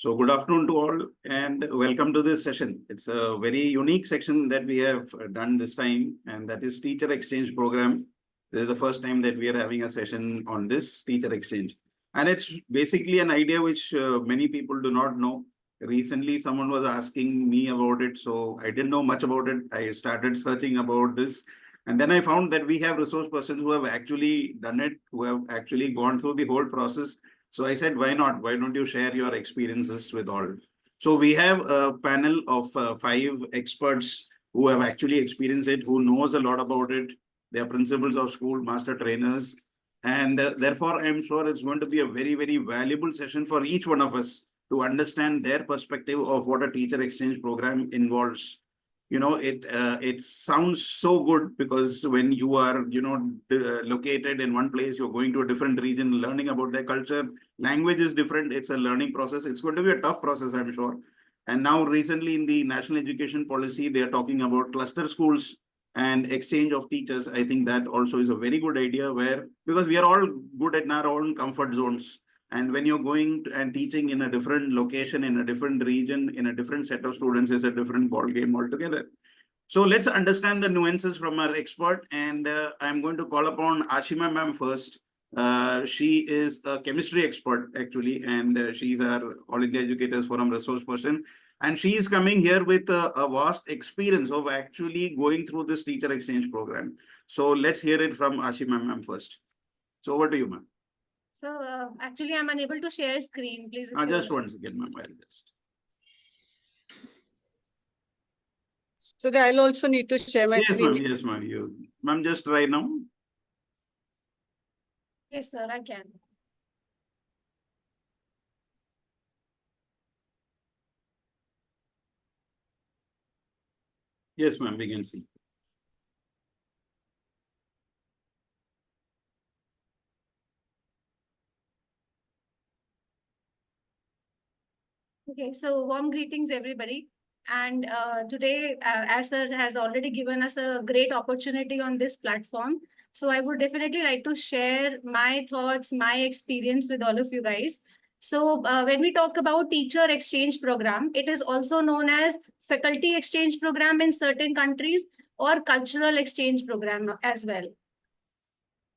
So good afternoon to all and welcome to this session. It's a very unique section that we have done this time, and that is teacher exchange program. This is the first time that we are having a session on this teacher exchange. And it's basically an idea which many people do not know. Recently, someone was asking me about it, so I didn't know much about it. I started searching about this. And then I found that we have resource persons who have actually done it, who have actually gone through the whole process. So I said, why not? Why don't you share your experiences with all? So we have a panel of 5 experts who have actually experienced it, who knows a lot about it. They are principals of school, master trainers. And therefore, I'm sure it's going to be a very, very valuable session for each one of us to understand their perspective of what a teacher exchange program involves. You know, it sounds so good because when you are, located in one place, you're going to a different region, learning about their culture, language is different. It's a learning process. It's going to be a tough process, I'm sure. And now recently in the national education policy, they are talking about cluster schools and exchange of teachers. I think that also is a very good idea because we are all good at our own comfort zones. And when you're going and teaching in a different location, in a different region, in a different set of students, is a different ball game altogether. So let's understand the nuances from our expert. And I'm going to call upon ASHIMA ma'am first. She is a chemistry expert, actually, and she's our All India Educators Forum resource person. And she is coming here with a vast experience of actually going through this teacher exchange program. So let's hear it from ASHIMA ma'am first. So over to you, ma'am. So actually, I'm unable to share screen. Please. Just one second, ma'am. I'll just. So I'll also need to share my screen. Yes, ma'am. Ma'am, just try now. Yes, sir, I can. Yes, ma'am, we can see. Okay, so warm greetings, everybody. And today, as sir has already given us a great opportunity on this platform, so I would definitely like to share my thoughts, my experience with all of you guys. So when we talk about teacher exchange program, it is also known as faculty exchange program in certain countries or cultural exchange program as well.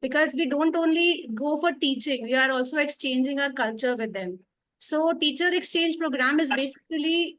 Because we don't only go for teaching, we are also exchanging our culture with them. So teacher exchange program is basically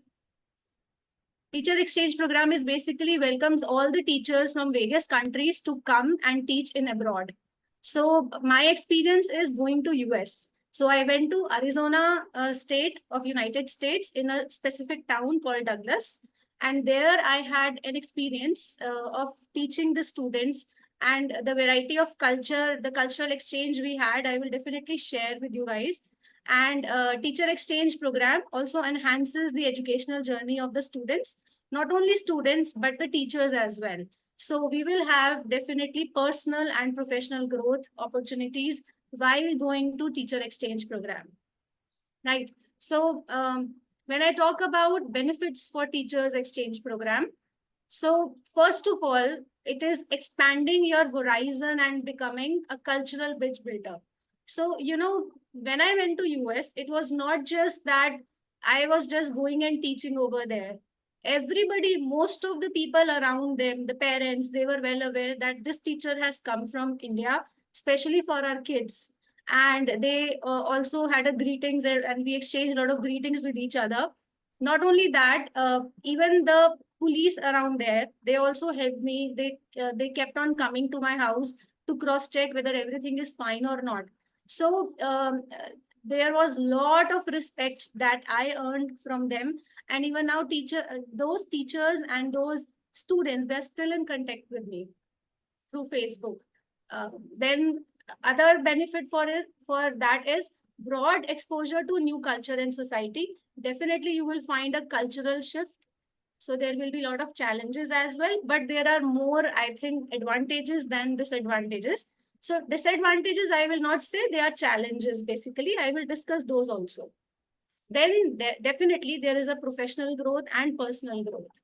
welcomes all the teachers from various countries to come and teach in abroad. So my experience is going to US. So I went to Arizona state of United States in a specific town called Douglas. And there I had an experience of teaching the students, and the variety of culture, the cultural exchange we had, I will definitely share with you guys. And teacher exchange program also enhances the educational journey of the students, not only students, but the teachers as well. So we will have definitely personal and professional growth opportunities while going to teacher exchange program, right? So when I talk about benefits for teachers exchange program, so first of all, it is expanding your horizon and becoming a cultural bridge builder. So, when I went to US, it was not just that I was just going and teaching over there. Everybody, most of the people around them, the parents, they were well aware that this teacher has come from India, especially for our kids. And they also had a greetings, and we exchanged a lot of greetings with each other. Not only that, even the police around there, they also helped me. They kept on coming to my house to cross check whether everything is fine or not. So there was a lot of respect that I earned from them. And even now, those teachers and those students, they're still in contact with me through Facebook. Then other benefit for that is broad exposure to new culture and society. Definitely, you will find a cultural shift. So there will be a lot of challenges as well, but there are more, I think, advantages than disadvantages. So disadvantages, I will not say, they are challenges. Basically, I will discuss those also. Then definitely there is a professional growth and personal growth.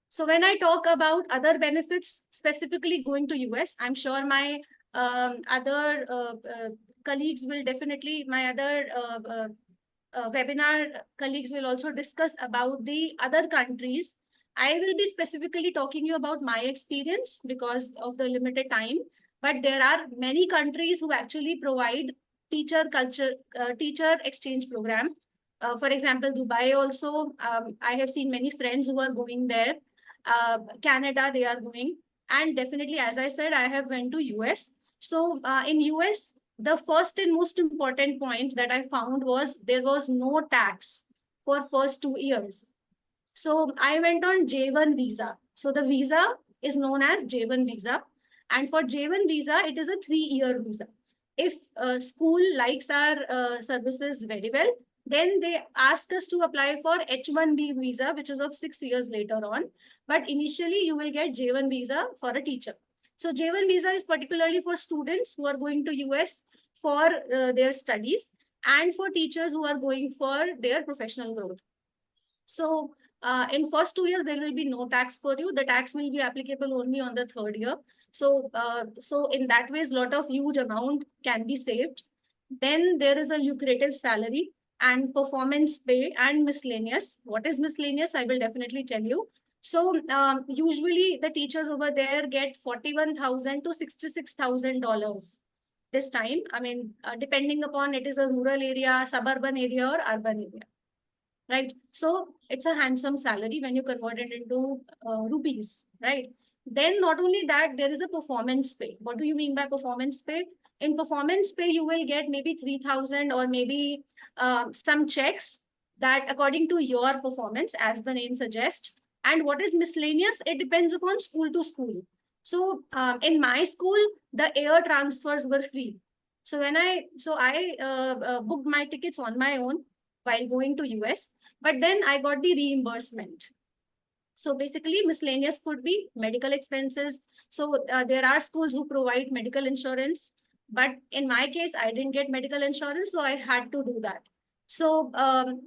So when I talk about other benefits, specifically going to US, I'm sure my other colleagues will definitely, my other webinar colleagues will also discuss about the other countries. I will be specifically talking you about my experience because of the limited time. But there are many countries who actually provide teacher exchange program. For example, Dubai also. I have seen many friends who are going there. Canada, they are going. And definitely, as I said, I have went to US. So in US, the first and most important point that I found was there was no tax for first 2 years. So I went on J1 visa. So the visa is known as J1 visa. And for J1 visa, it is a 3-year visa. If school likes our services very well, then they ask us to apply for H1B visa, which is of 6 years later on. But initially, you will get J1 visa for a teacher. So J1 visa is particularly for students who are going to US for their studies and for teachers who are going for their professional growth. So in first 2 years, there will be no tax for you. The tax will be applicable only on the 3rd year. So, so in that ways, lot of huge amount can be saved. Then there is a lucrative salary and performance pay and miscellaneous. What is miscellaneous? I will definitely tell you. So usually the teachers over there get $41,000 to $66,000 this time. I mean, depending upon it is a rural area, suburban area or urban area. Right. So it's a handsome salary when you convert it into rupees, right? Then not only that, there is a performance pay. What do you mean by performance pay? In performance pay, you will get maybe 3,000 or maybe some checks that according to your performance, as the name suggests. And what is miscellaneous? It depends upon school to school. So in my school, the air transfers were free. So when I booked my tickets on my own while going to US, but then I got the reimbursement. So basically miscellaneous could be medical expenses. So there are schools who provide medical insurance, but in my case, I didn't get medical insurance, so I had to do that. So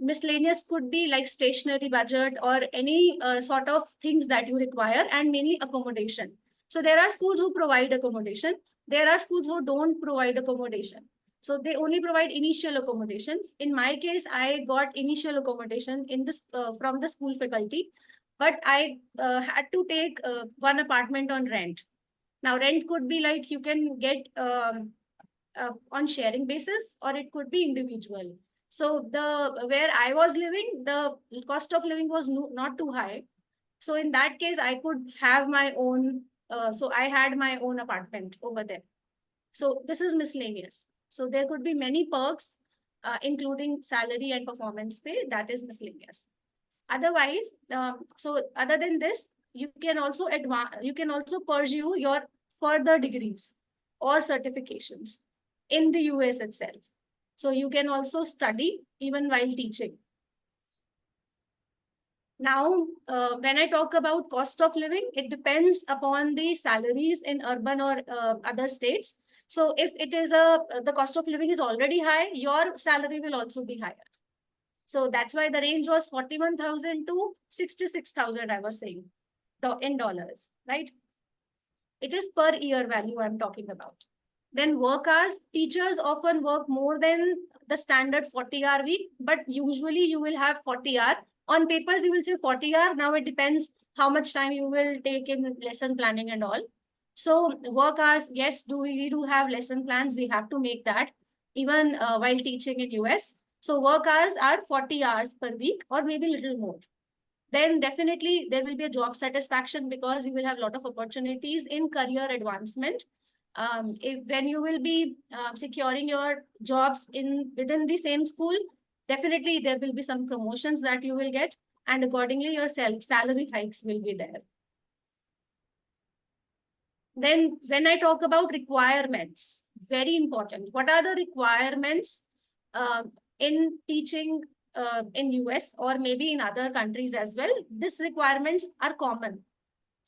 miscellaneous could be like stationary budget or any sort of things that you require, and mainly accommodation. So there are schools who provide accommodation. There are schools who don't provide accommodation. So they only provide initial accommodation. In my case, I got initial accommodation in this from the school faculty, but I had to take one apartment on rent. Now, rent could be like you can get on sharing basis, or it could be individual. So where I was living, the cost of living was not too high. So in that case, I could have my own. So I had my own apartment over there. So this is miscellaneous. So there could be many perks, including salary and performance pay. That is miscellaneous. Otherwise, so other than this, you can also pursue your further degrees or certifications in the US itself. So you can also study even while teaching. Now, when I talk about cost of living, it depends upon the salaries in urban or other states. So if it is the cost of living is already high, your salary will also be higher. So that's why the range was 41,000 to 66,000, I was saying, in dollars, right? It is per year value I'm talking about. Then work hours, teachers often work more than the standard 40-hour week, but usually you will have 40-hour. On papers, you will say 40-hour. Now it depends how much time you will take in lesson planning and all. So work hours, yes, we do have lesson plans. We have to make that even while teaching in US. So work hours are 40 hours per week or maybe a little more. Then definitely there will be a job satisfaction because you will have a lot of opportunities in career advancement. When you will be securing your jobs within the same school, definitely there will be some promotions that you will get, and accordingly your salary hikes will be there. Then when I talk about requirements, very important. What are the requirements in teaching in US or maybe in other countries as well? These requirements are common.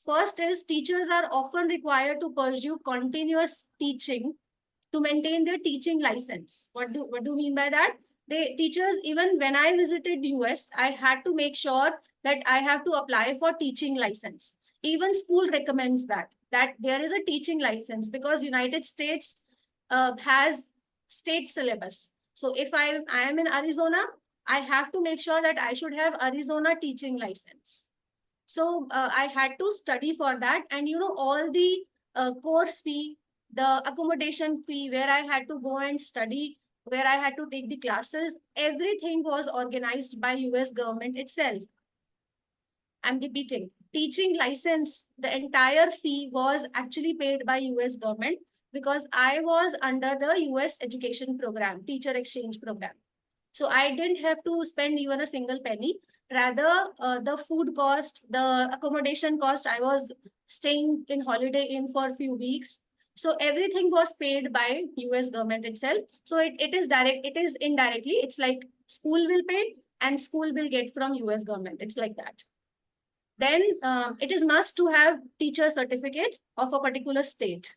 First is teachers are often required to pursue continuous teaching to maintain their teaching license. What do you mean by that? Teachers, even when I visited US, I had to make sure that I have to apply for teaching license. Even school recommends that there is a teaching license because United States has state syllabus. So if I am in Arizona, I have to make sure that I should have Arizona teaching license. So I had to study for that. And all the course fee, the accommodation fee, where I had to go and study, where I had to take the classes, everything was organized by US government itself. I'm repeating, teaching license, the entire fee was actually paid by US government because I was under the US education program, teacher exchange program. So I didn't have to spend even a single penny. Rather, the food cost, the accommodation cost, I was staying in Holiday Inn for a few weeks. So everything was paid by US government itself. So it is direct, it is indirectly, it's like school will pay and school will get from US government. It's like that. Then it is must to have teacher certificate of a particular state.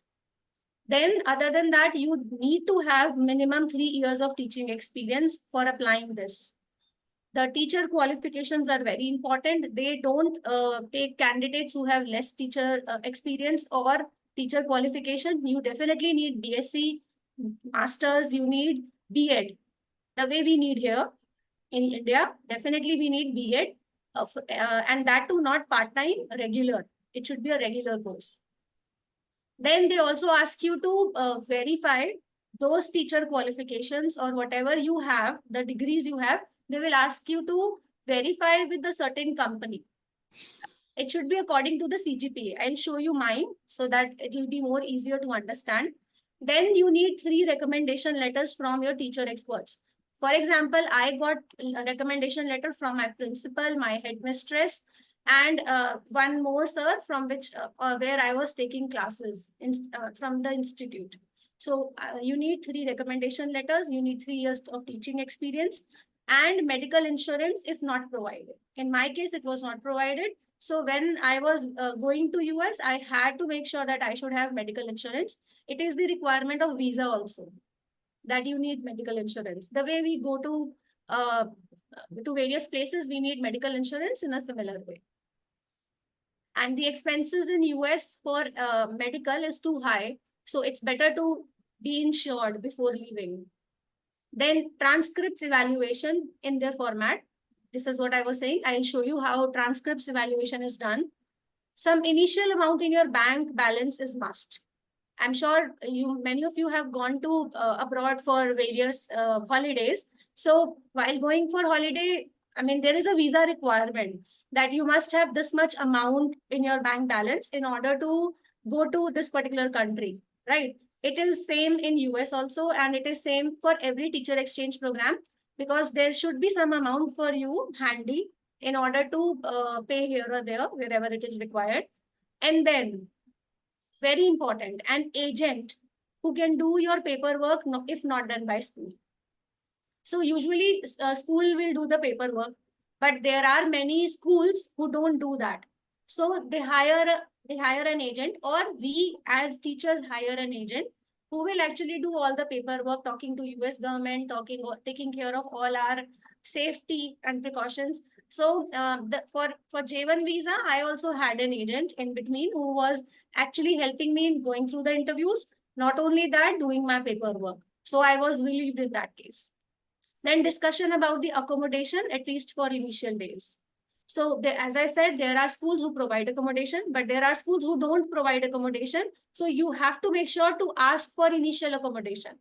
Then other than that, you need to have minimum 3 years of teaching experience for applying this. The teacher qualifications are very important. They don't take candidates who have less teacher experience or teacher qualification. You definitely need BSc, masters, you need B.Ed. The way we need here in India, definitely we need B.Ed. And that too not part-time, regular. It should be a regular course. Then they also ask you to verify those teacher qualifications or whatever you have, the degrees you have, they will ask you to verify with a certain company. It should be according to the CGPA. I'll show you mine so that it will be more easier to understand. Then you need 3 recommendation letters from your teacher experts. For example, I got a recommendation letter from my principal, my headmistress, and one more sir from which where I was taking classes from the institute. So you need 3 recommendation letters, you need 3 years of teaching experience, and medical insurance if not provided. In my case, it was not provided. So when I was going to US, I had to make sure that I should have medical insurance. It is the requirement of visa also, that you need medical insurance. The way we go to various places, we need medical insurance in a similar way. And the expenses in US for medical is too high. So it's better to be insured before leaving. Then transcripts evaluation in their format. This is what I was saying. I'll show you how transcripts evaluation is done. Some initial amount in your bank balance is must. I'm sure many of you have gone to abroad for various holidays. So while going for holiday, I mean, there is a visa requirement that you must have this much amount in your bank balance in order to go to this particular country, right? It is same in US also, and it is same for every teacher exchange program, because there should be some amount for you handy in order to pay here or there, wherever it is required. And then, very important, an agent who can do your paperwork if not done by school. So usually school will do the paperwork, but there are many schools who don't do that. So they hire an agent, or we as teachers hire an agent who will actually do all the paperwork, talking to US government, taking care of all our safety and precautions. So for J1 visa, I also had an agent in between who was actually helping me in going through the interviews. Not only that, doing my paperwork. So I was relieved in that case. Then discussion about the accommodation, at least for initial days. So as I said, there are schools who provide accommodation, but there are schools who don't provide accommodation. So you have to make sure to ask for initial accommodation.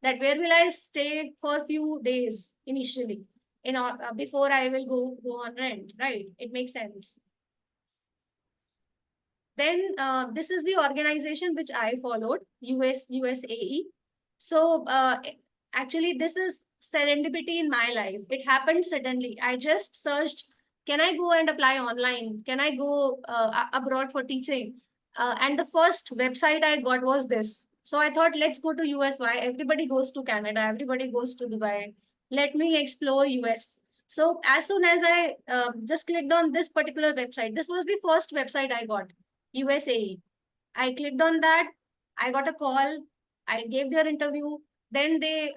That where will I stay for a few days initially, before I will go on rent, right? It makes sense. Then this is the organization which I followed, USAE. So actually, this is serendipity in my life. It happened suddenly. I just searched, can I go and apply online? Can I go abroad for teaching? And the first website I got was this. So I thought, let's go to US. Why? Everybody goes to Canada. Everybody goes to Dubai. Let me explore US. So as soon as I just clicked on this particular website, this was the first website I got, USAE. I clicked on that. I got a call. I gave their interview. Then they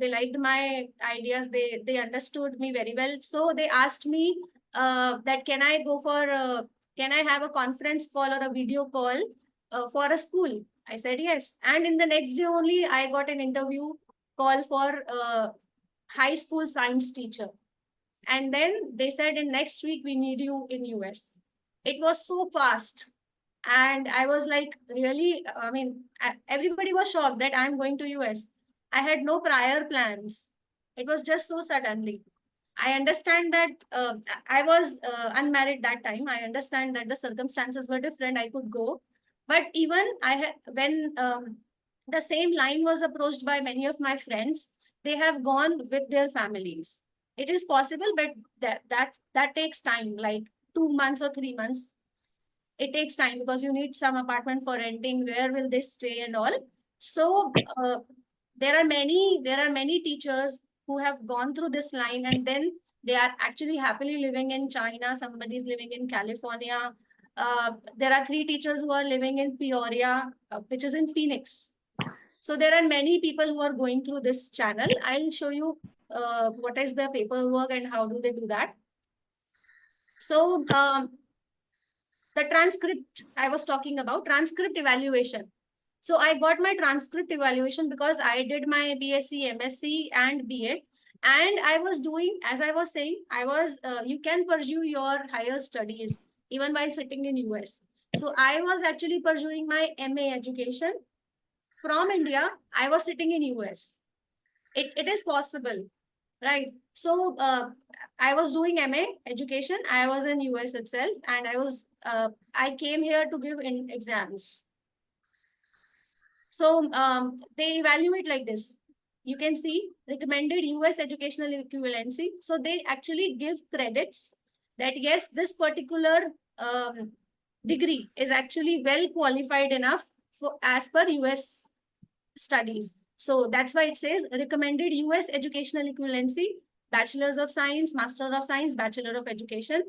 liked my ideas. They understood me very well. So they asked me that can I go for can I have a conference call or a video call for a school? I said yes. And in the next day only, I got an interview call for high school science teacher. And then they said in next week, we need you in US. It was so fast. And I was like, really, I mean, everybody was shocked that I'm going to US. I had no prior plans. It was just so suddenly. I understand that I was unmarried that time. I understand that the circumstances were different. I could go. But even I had, when the same line was approached by many of my friends, they have gone with their families. It is possible, but that takes time, like 2 months or 3 months. It takes time because you need some apartment for renting. Where will they stay and all? So there are many teachers who have gone through this line, and then they are actually happily living in China. Somebody is living in California. There are 3 teachers who are living in Peoria, which is in Phoenix. So there are many people who are going through this channel. I'll show you what is the paperwork and how do they do that. So the transcript I was talking about, transcript evaluation. So I got my transcript evaluation because I did my BSc, MSc and BEd. And I was doing, as I was saying, you can pursue your higher studies even while sitting in US. So I was actually pursuing my MA education from India. I was sitting in US. It is possible, right? So I was doing MA education. I was in US itself, and I came here to give exams. So they evaluate like this. You can see recommended US educational equivalency. So they actually give credits that yes, this particular degree is actually well qualified enough for as per US studies. So that's why it says recommended US educational equivalency, Bachelor's of Science, Master of Science, Bachelor of Education,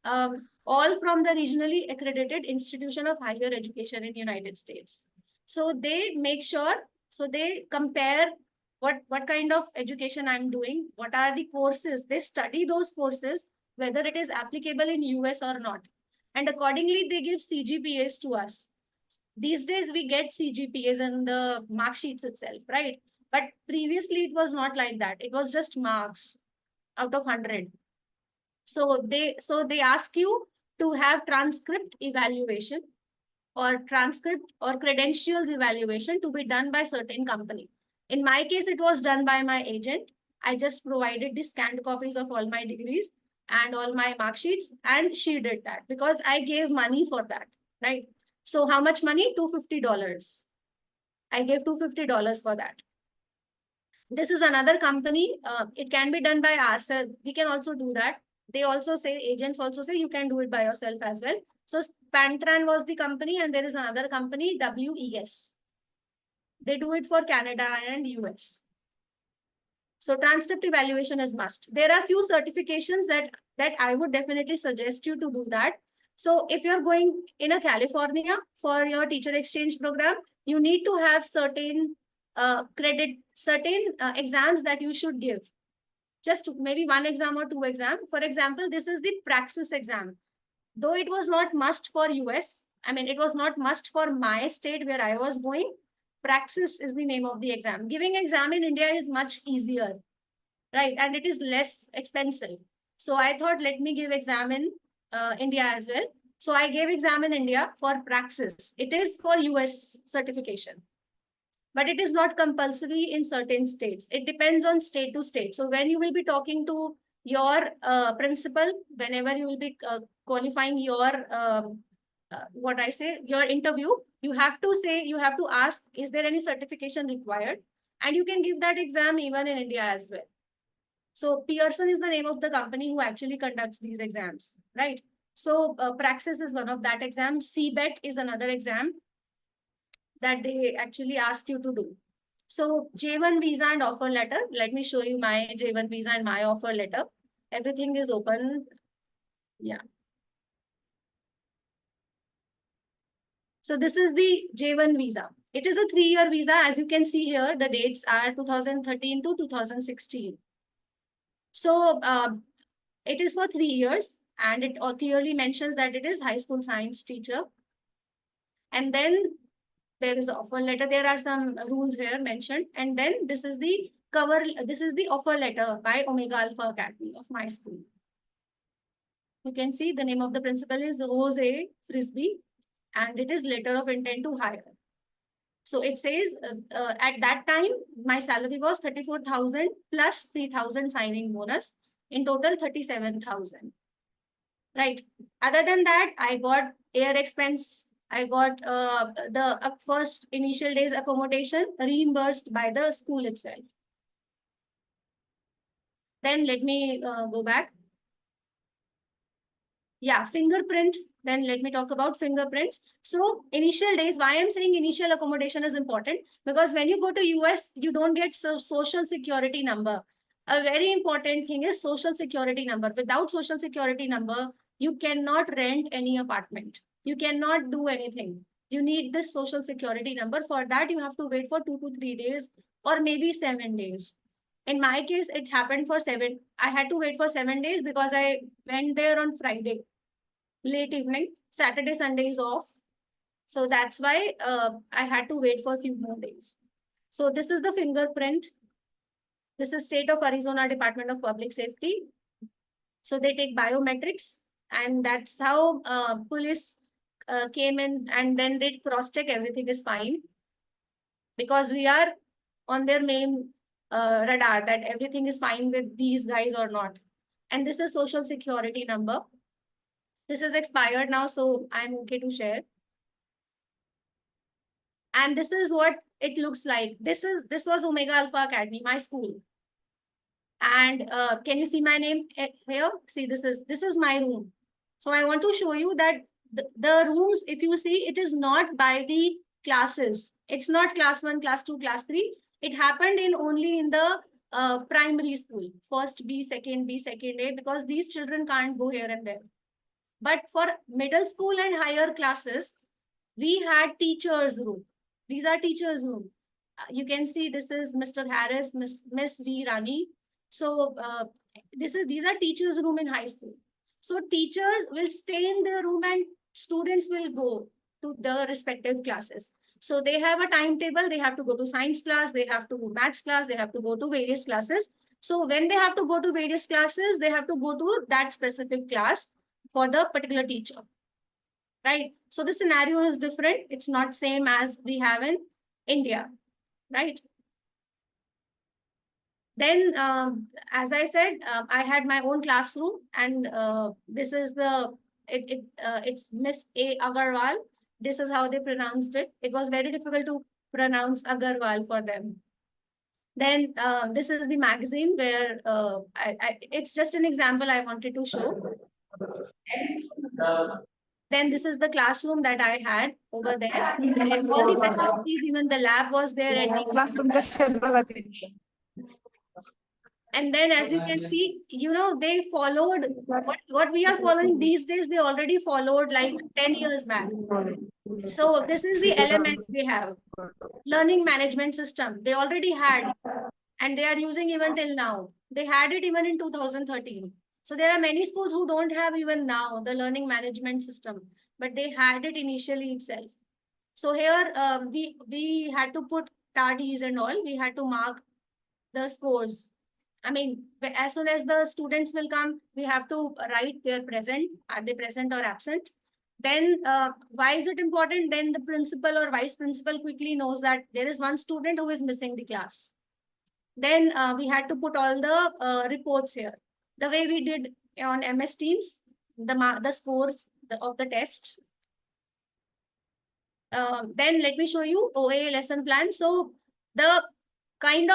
all from the regionally accredited institution of higher education in United States. So they make sure, so they compare what kind of education I'm doing, what are the courses, they study those courses, whether it is applicable in US or not. And accordingly, they give CGPAs to us. These days we get CGPAs in the mark sheets itself, right? But previously it was not like that. It was just marks out of 100. So they ask you to have transcript evaluation or transcript or credentials evaluation to be done by certain company. In my case, it was done by my agent. I just provided the scanned copies of all my degrees and all my mark sheets, and she did that because I gave money for that, right? So how much money? $250. I gave $250 for that. This is another company. It can be done by ourselves. We can also do that. They also say, agents also say you can do it by yourself as well. So Pantran was the company, and there is another company, WES. They do it for Canada and US. So transcript evaluation is must. There are few certifications that I would definitely suggest you to do that. So if you're going in a California for your teacher exchange program, you need to have certain exams that you should give. Just maybe 1 exam or 2 exam. For example, this is the praxis exam. Though it was not must for US, I mean, it was not must for my state where I was going. Praxis is the name of the exam. Giving exam in India is much easier, right? And it is less expensive. So I thought, let me give exam in India as well. So I gave exam in India for praxis. It is for US certification, but it is not compulsory in certain states. It depends on state to state. So when you will be talking to your principal, whenever you will be qualifying your your interview, you have to ask, is there any certification required? And you can give that exam even in India as well. So Pearson is the name of the company who actually conducts these exams, right? So Praxis is one of that exam. CBET is another exam that they actually ask you to do. So J1 visa and offer letter. Let me show you my J1 visa and my offer letter. Everything is open. Yeah. So this is the J1 visa. It is a 3-year visa. As you can see here, the dates are 2013 to 2016. So it is for 3 years, and it clearly mentions that it is high school science teacher. And then there is an offer letter. There are some rules here mentioned. And then this is the this is the offer letter by Omega Alpha Academy of my school. You can see the name of the principal is Rose A. Frisbee, and it is letter of intent to hire. So it says at that time, my salary was 34,000 plus 3,000 signing bonus, in total 37,000. Right. Other than that, I got air expense. I got the first initial days accommodation reimbursed by the school itself. Then let me go back. Yeah, fingerprint. Then let me talk about fingerprints. So initial days, why I'm saying initial accommodation is important, because when you go to US, you don't get social security number. A very important thing is social security number. Without social security number, you cannot rent any apartment. You cannot do anything. You need this social security number. For that, you have to wait for 2 to 3 days or maybe 7 days. In my case, it happened for 7. I had to wait for 7 days because I went there on Friday, late evening. Saturday, Sunday is off. So that's why I had to wait for a few more days. So this is the fingerprint. This is State of Arizona Department of Public Safety. So they take biometrics, and that's how police came in, and then they cross-check everything is fine, because we are on their main radar that everything is fine with these guys or not. And this is social security number. This is expired now, so I'm okay to share. And this is what it looks like. This was Omega Alpha Academy, my school. And can you see my name here? See, this is my room. So I want to show you that the rooms, if you see, it is not by the classes. It's not class 1, class 2, class 3. It happened only in the primary school, first B, second A, because these children can't go here and there. But for middle school and higher classes, we had teachers' room. These are teachers' room. You can see this is Mr. Harris, Miss V. Rani. So these are teachers' room in high school. So teachers will stay in their room and students will go to the respective classes. So they have a timetable. They have to go to science class. They have to go maths class. They have to go to various classes. So when they have to go to various classes, they have to go to that specific class for the particular teacher. Right. So the scenario is different. It's not same as we have in India. Right. Then, as I said, I had my own classroom, and this is it's Miss A. Agarwal. This is how they pronounced it. It was very difficult to pronounce Agarwal for them. Then this is the magazine where it's just an example I wanted to show. Then this is the classroom that I had over there. And all the facilities, even the lab was there. And then, as you can see, they followed what we are following these days. They already followed like 10 years back. So this is the elements they have. Learning management system. They already had, and they are using even till now. They had it even in 2013. So there are many schools who don't have even now the learning management system, but they had it initially itself. So here we had to put tardies and all. We had to mark the scores. I mean, as soon as the students will come, we have to write their present. Are they present or absent? Then why is it important? Then the principal or vice principal quickly knows that there is one student who is missing the class. Then we had to put all the reports here. The way we did on MS Teams, the scores of the test. Then let me show you OA lesson plan. So the kind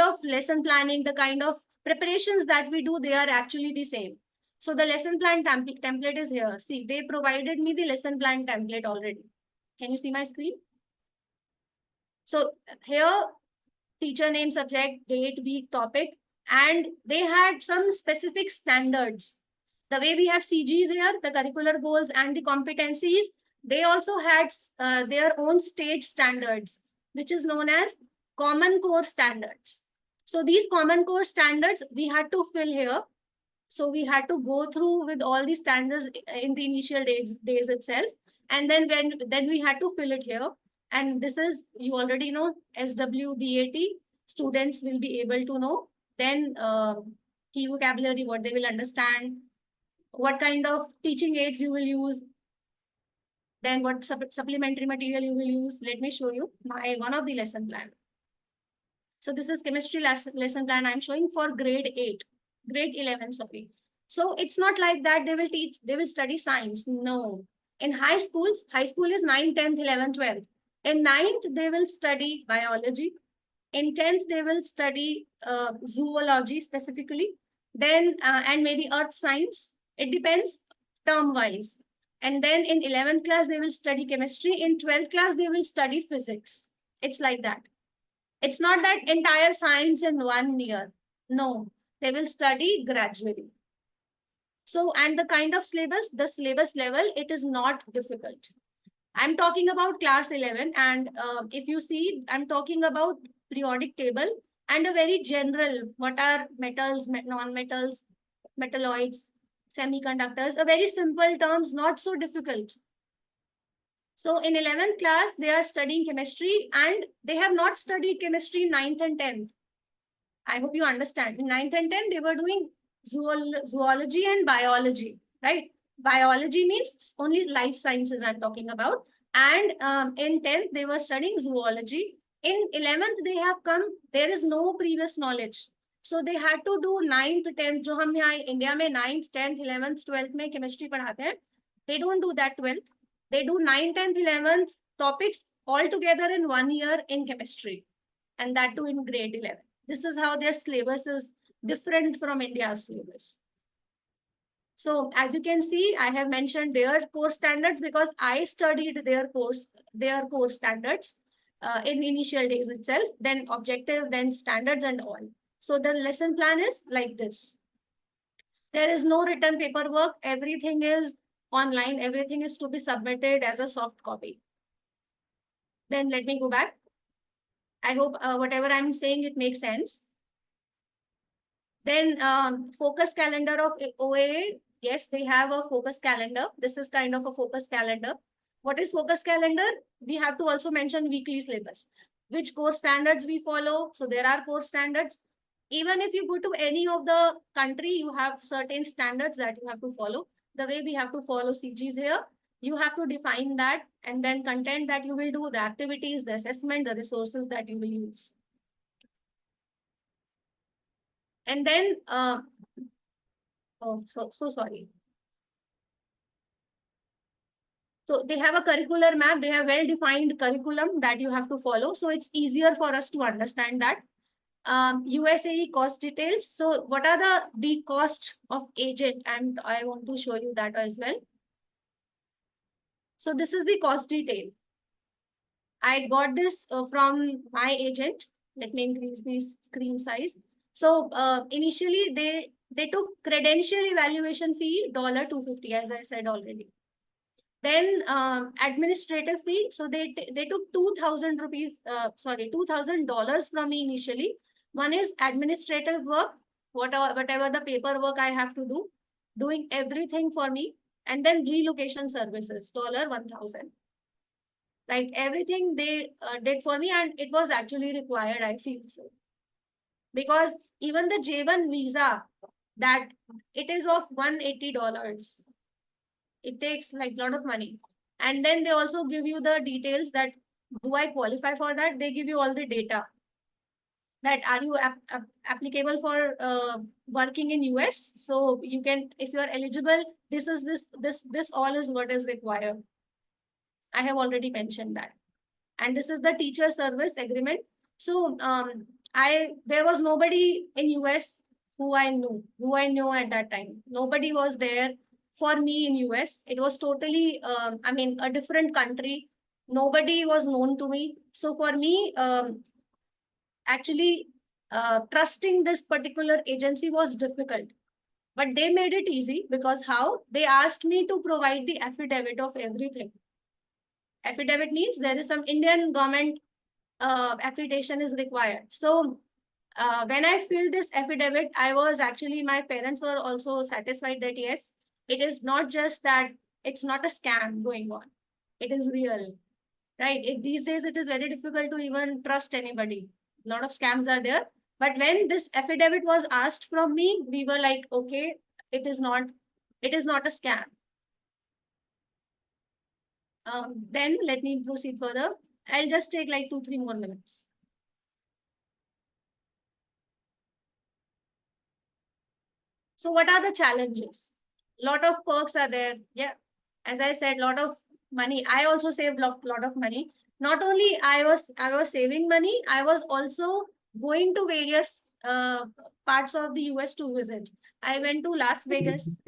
of lesson planning, the kind of preparations that we do, they are actually the same. So the lesson plan template is here. See, they provided me the lesson plan template already. Can you see my screen? So here, teacher name, subject, date, week, topic, and they had some specific standards. The way we have CGs here, the curricular goals and the competencies, they also had their own state standards, which is known as Common Core Standards. So these Common Core Standards, we had to fill here. So we had to go through with all these standards in the initial days itself. And then then we had to fill it here. And this is, you already know, SWBAT. students will be able to know. Then key vocabulary, what they will understand, what kind of teaching aids you will use, then what supplementary material you will use. Let me show you one of the lesson plan. So this is chemistry lesson plan I'm showing for grade 11, sorry. So it's not like that they will study science. No. In high school is 9, 10th, 11, 12. In 9th, they will study biology. In 10th, they will study zoology specifically. Then, and maybe earth science. It depends term-wise. And then in 11th class, they will study chemistry. In 12th class, they will study physics. It's like that. It's not that entire science in 1 year. No, they will study gradually. So, and the kind of syllabus, the syllabus level, it is not difficult. I'm talking about class 11. And if you see, I'm talking about periodic table and a very general, what are metals, non-metals, metalloids, semiconductors, a very simple terms, not so difficult. So in 11th class, they are studying chemistry and they have not studied chemistry in 9th and 10th. I hope you understand. In 9th and 10th, they were doing zoology and biology, right? Biology means only life sciences I'm talking about. And in 10th, they were studying zoology. In 11th, they have come, there is no previous knowledge. So they had to do 9th, 10th, जो हम यहाँ India में 9th, 10th, 11th, 12th में chemistry पढ़ाते हैं. They don't do that 12th. They do 9th, 10th, 11th topics all together in 1 year in chemistry. And that too in grade 11. This is how their syllabus is different from India's syllabus. So as you can see, I have mentioned their course standards because I studied their course standards in initial days itself, then objective, then standards and all. So the lesson plan is like this. There is no written paperwork. Everything is online. Everything is to be submitted as a soft copy. Then let me go back. I hope whatever I'm saying, it makes sense. Then focus calendar of OAA. Yes, they have a focus calendar. This is kind of a focus calendar. What is focus calendar? We have to also mention weekly syllabus. Which course standards we follow. So there are course standards. Even if you go to any of the country, you have certain standards that you have to follow. The way we have to follow CGs here, you have to define that and then content that you will do, the activities, the assessment, the resources that you will use. And then, so sorry. So they have a curricular map. They have well-defined curriculum that you have to follow. So it's easier for us to understand that. USAE cost details. So what are the cost of agent? And I want to show you that as well. So this is the cost detail. I got this from my agent. Let me increase the screen size. So initially they took credential evaluation fee $250, as I said already. Then administrative fee. So they took 2,000 rupees, $2,000 from me initially. One is administrative work, whatever the paperwork I have to do, doing everything for me. And then relocation services, $1,000. Like everything they did for me, and it was actually required, I feel so. Because even the J1 visa, that it is of $180. It takes like a lot of money. And then they also give you the details that, do I qualify for that? They give you all the data. That are you applicable for working in US? So you can, if you are eligible, this all is what is required. I have already mentioned that. And this is the teacher service agreement. So there was nobody in US who I knew at that time. Nobody was there for me in US. It was totally, a different country. Nobody was known to me. So for me, actually trusting this particular agency was difficult. But they made it easy because how? They asked me to provide the affidavit of everything. Affidavit means there is some Indian government affidavit is required. So when I filled this affidavit, my parents were also satisfied that yes, it is not just that, it's not a scam going on. It is real, right? These days, it is very difficult to even trust anybody. lot of scams are there. But when this affidavit was asked from me, we were like, okay, it is not a scam. Then let me proceed further. I'll just take like 2-3 more minutes. So what are the challenges? Lot of perks are there. Yeah, as I said, lot of money. I also saved lot of money. Not only I was saving money, I was also going to various parts of the US to visit. I went to Las Vegas,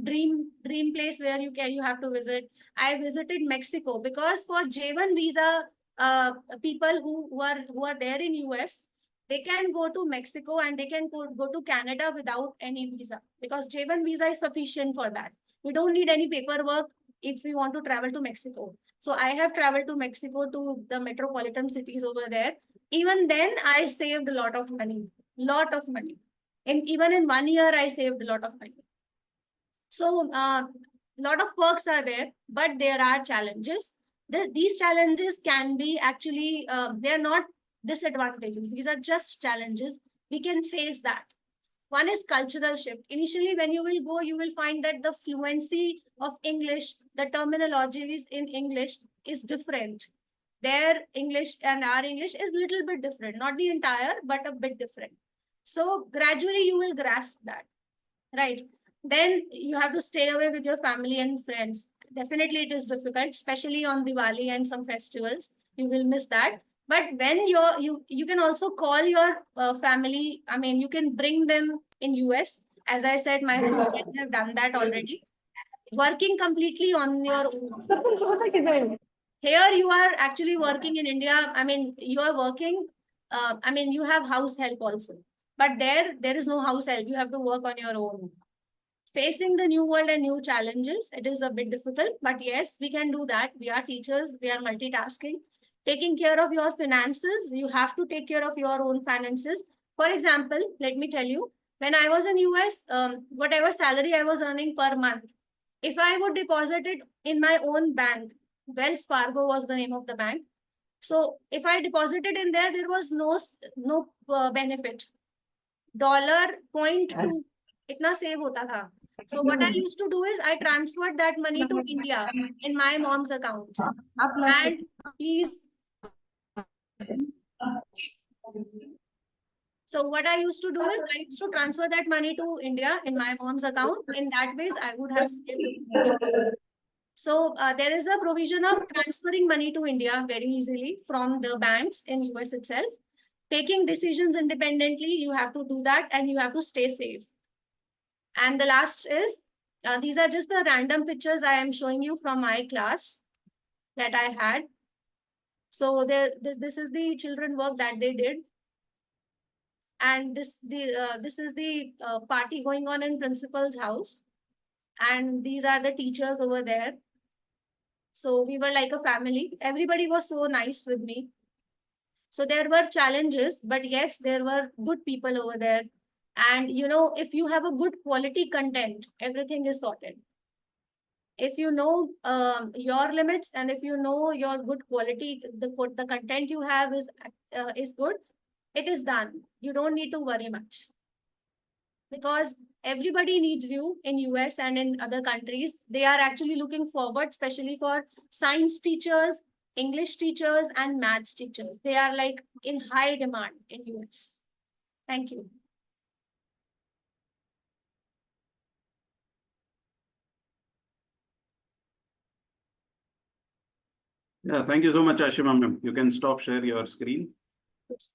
dream place where you have to visit. I visited Mexico because for J1 visa people who are there in US, they can go to Mexico and they can go to Canada without any visa, because J1 visa is sufficient for that. We don't need any paperwork if we want to travel to Mexico. So I have traveled to Mexico, to the metropolitan cities over there. Even then, I saved a lot of money. And even in 1 year, I saved a lot of money. So lot of perks are there, but there are challenges. These challenges can be actually, they're not disadvantages. These are just challenges. We can face that. One is cultural shift. Initially, when you will go, you will find that the fluency of English, the terminologies in English is different. Their English and our English is a little bit different. Not the entire, but a bit different. So gradually you will grasp that, right? Then you have to stay away with your family and friends. Definitely it is difficult, especially on Diwali and some festivals. You will miss that. But when you can also call your family. I mean, you can bring them in US. As I said, my friends have done that already. Working completely on your own. Here you are actually working in India. I mean, you are working. I mean, you have house help also. But there is no house help. You have to work on your own. Facing the new world and new challenges, it is a bit difficult, but yes, we can do that. We are teachers, we are multitasking. Taking care of your finances, you have to take care of your own finances. For example, let me tell you, when I was in US, whatever salary I was earning per month, if I would deposit it in my own bank, Wells Fargo was the name of the bank. So if I deposited in there, there was no benefit. $0.2 itna save hota tha. So what I used to do is I transferred that money to India in my mom's account. And please. So what I used to do is I used to transfer that money to India in my mom's account. In that ways, I would have saved. So there is a provision of transferring money to India very easily from the banks in US itself. Taking decisions independently, you have to do that and you have to stay safe. And the last is, these are just the random pictures I am showing you from my class that I had. So this is the children work that they did. And this is the party going on in principal's house. And these are the teachers over there. So we were like a family. Everybody was so nice with me. So there were challenges, but yes, there were good people over there. And you know, if you have a good quality content, everything is sorted. If you know your limits and if you know your good quality, the content you have is good, it is done. You don't need to worry much. Because everybody needs you in US and in other countries. They are actually looking forward, especially for science teachers, English teachers, and maths teachers. They are like in high demand in US. Thank you. Yeah, thank you so much, ASHIMA ma'am. You can stop share your screen. Yes.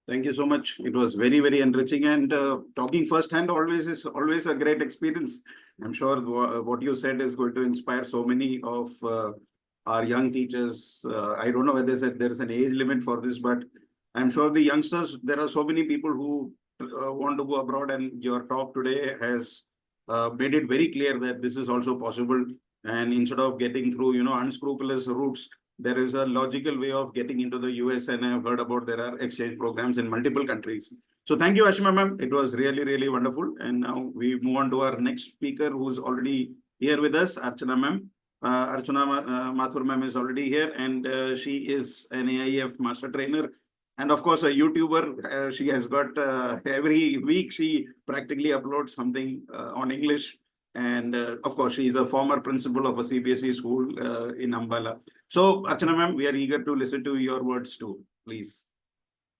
Thank you so much. It was very, very enriching, and talking firsthand is always a great experience. I'm sure what you said is going to inspire so many of our young teachers. I don't know whether there's an age limit for this, but I'm sure the youngsters, there are so many people who want to go abroad, and your talk today has made it very clear that this is also possible. And instead of getting through, unscrupulous routes, there is a logical way of getting into the US, and I've heard about there are exchange programs in multiple countries. So thank you, ASHIMA ma'am. It was really, really wonderful. And now we move on to our next speaker, who's already here with us, ARCHANA ma'am. ARCHANA MATHUR ma'am is already here, and she is an AIF master trainer. And of course, a YouTuber. She has got every week she practically uploads something on English. And of course, she is a former principal of a CBSE school in Ambala. So, Archana ma'am, we are eager to listen to your words too, please.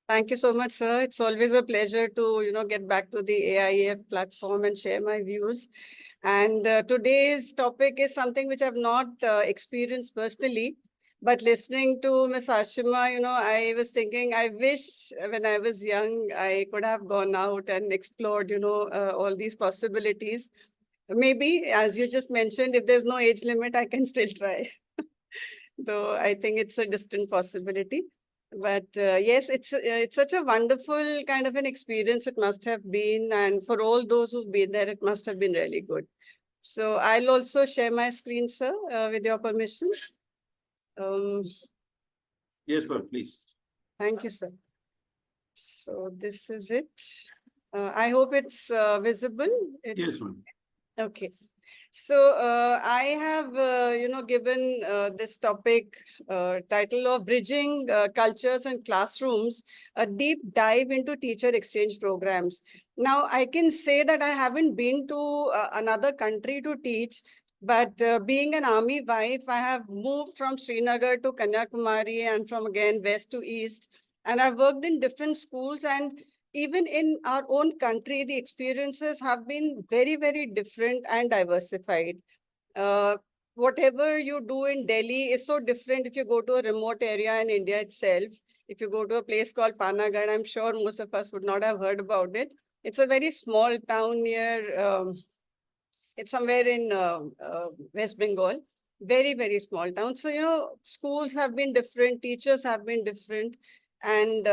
Thank you so much, sir. It's always a pleasure to, get back to the AIF platform and share my views. And today's topic is something which I've not experienced personally, but listening to Ms. ASHIMA, I was thinking, I wish when I was young, I could have gone out and explored, all these possibilities. Maybe, as you just mentioned, if there's no age limit, I can still try. Though I think it's a distant possibility. But yes, it's such a wonderful kind of an experience it must have been. And for all those who've been there, it must have been really good. So I'll also share my screen, sir, with your permission. Yes, ma'am, please. Thank you, sir. So this is it. I hope it's visible. Yes, ma'am. Okay. So I have, given this topic title of Bridging Cultures and Classrooms, a deep dive into teacher exchange programs. Now, I can say that I haven't been to another country to teach, but being an army wife, I have moved from Srinagar to Kanyakumari and from again west to east. And I've worked in different schools, and even in our own country, the experiences have been very, very different and diversified. Whatever you do in Delhi is so different if you go to a remote area in India itself. If you go to a place called Panagarh, I'm sure most of us would not have heard about it. It's a very small town near, it's somewhere in West Bengal. Very, very small town. So, schools have been different, teachers have been different. And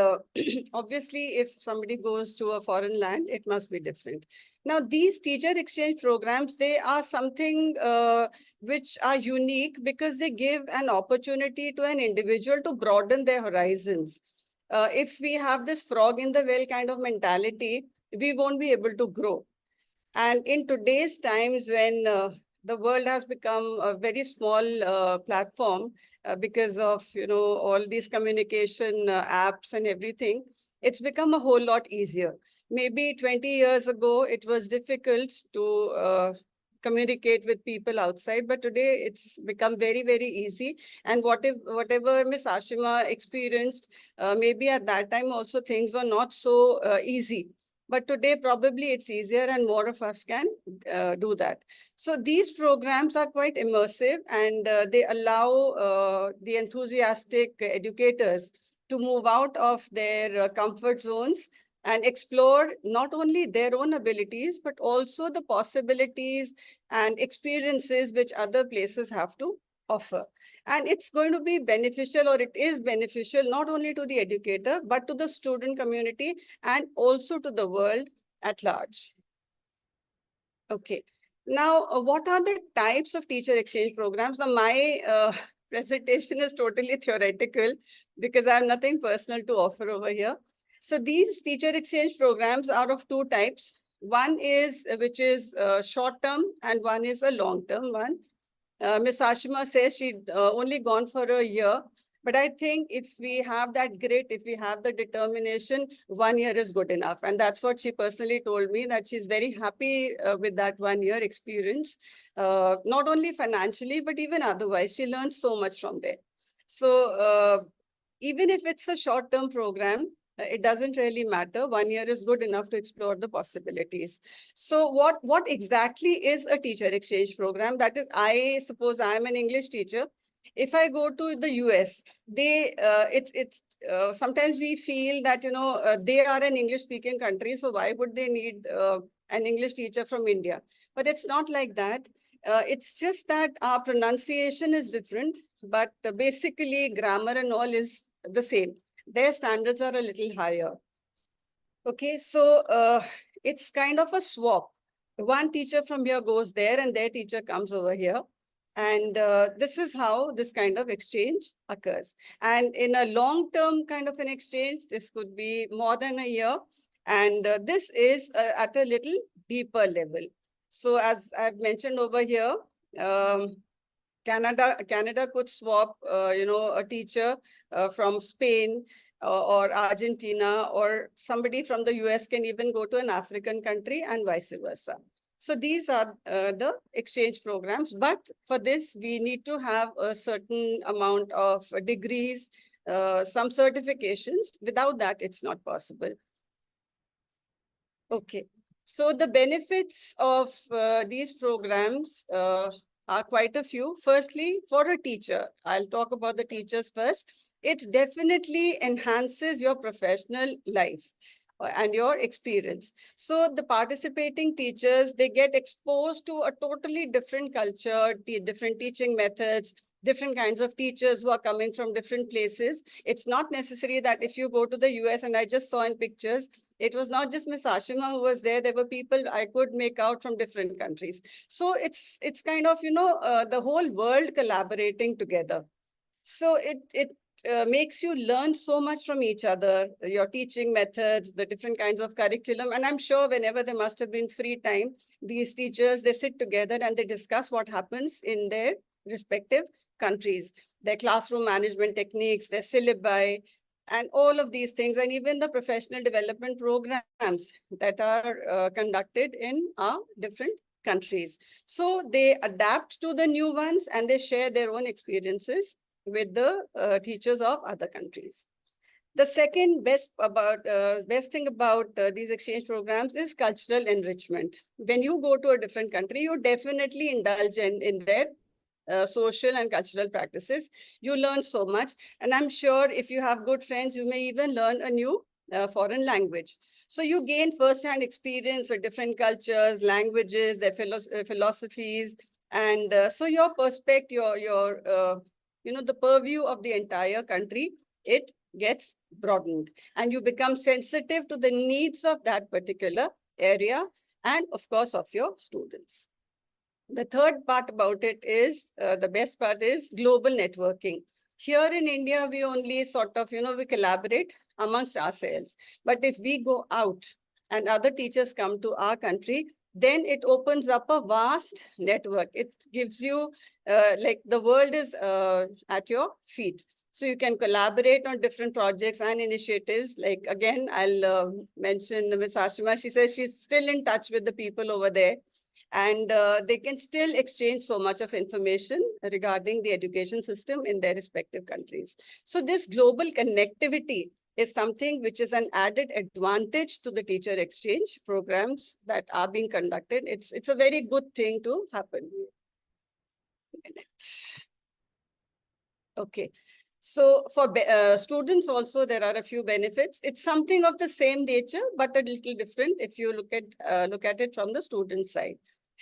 obviously, if somebody goes to a foreign land, it must be different. Now, these teacher exchange programs, they are something which are unique because they give an opportunity to an individual to broaden their horizons. If we have this frog in the well kind of mentality, we won't be able to grow. And in today's times when the world has become a very small platform, because of all these communication apps and everything, it's become a whole lot easier. Maybe 20 years ago, it was difficult to communicate with people outside, but today it's become very, very easy. And whatever Ms. ASHIMA experienced, maybe at that time also things were not so easy. But today, probably it's easier and more of us can do that. So these programs are quite immersive, and they allow the enthusiastic educators to move out of their comfort zones and explore not only their own abilities, but also the possibilities and experiences which other places have to offer. And it's going to be beneficial, or it is beneficial, not only to the educator, but to the student community and also to the world at large. Okay. Now, what are the types of teacher exchange programs? Now, my presentation is totally theoretical because I have nothing personal to offer over here. So these teacher exchange programs are of two types. One is, which is short-term, and one is a long-term one. Ms. ASHIMA says she'd only gone for a year, but I think if we have that grit, if we have the determination, 1 year is good enough. And that's what she personally told me, that she's very happy with that 1 year experience, not only financially, but even otherwise. She learns so much from there. So even if it's a short-term program, it doesn't really matter. 1 year is good enough to explore the possibilities. So what exactly is a teacher exchange program? That is, I suppose I'm an English teacher. If I go to the US, sometimes we feel that, they are an English speaking country. So why would they need an English teacher from India? But it's not like that. It's just that our pronunciation is different, but basically grammar and all is the same. Their standards are a little higher. Okay, so it's kind of a swap. One teacher from here goes there and their teacher comes over here. And this is how this kind of exchange occurs. And in a long-term kind of an exchange, this could be more than a year. And this is at a little deeper level. So as I've mentioned over here, Canada could swap, a teacher from Spain or Argentina, or somebody from the US can even go to an African country and vice versa. So these are the exchange programs. But for this, we need to have a certain amount of degrees, some certifications. Without that, it's not possible. Okay. So the benefits of these programs are quite a few. Firstly, for a teacher, I'll talk about the teachers first. It definitely enhances your professional life and your experience. So the participating teachers, they get exposed to a totally different culture, different teaching methods, different kinds of teachers who are coming from different places. It's not necessary that if you go to the US, and I just saw in pictures, it was not just Miss ASHIMA who was there. There were people I could make out from different countries. So it's kind of, the whole world collaborating together. So it makes you learn so much from each other, your teaching methods, the different kinds of curriculum. And I'm sure whenever there must have been free time, these teachers, they sit together and they discuss what happens in their respective countries, their classroom management techniques, their syllabi, and all of these things, and even the professional development programs that are conducted in our different countries. So they adapt to the new ones and they share their own experiences with the teachers of other countries. The second best thing about these exchange programs is cultural enrichment. When you go to a different country, you definitely indulge in their social and cultural practices. You learn so much. And I'm sure if you have good friends, you may even learn a new foreign language. So you gain first-hand experience with different cultures, languages, their philosophies. And so your perspective, the purview of the entire country, it gets broadened. And you become sensitive to the needs of that particular area and, of course, of your students. The third part about it is, the best part is global networking. Here in India, we only sort of, we collaborate amongst ourselves. But if we go out and other teachers come to our country, then it opens up a vast network. It gives you, like the world is at your feet. So you can collaborate on different projects and initiatives. Like, again, I'll mention Ms. ASHIMA. She says she's still in touch with the people over there. And they can still exchange so much of information regarding the education system in their respective countries. So this global connectivity is something which is an added advantage to the teacher exchange programs that are being conducted. It's a very good thing to happen. Okay. So for students also, there are a few benefits. It's something of the same nature, but a little different if you look at it from the student side.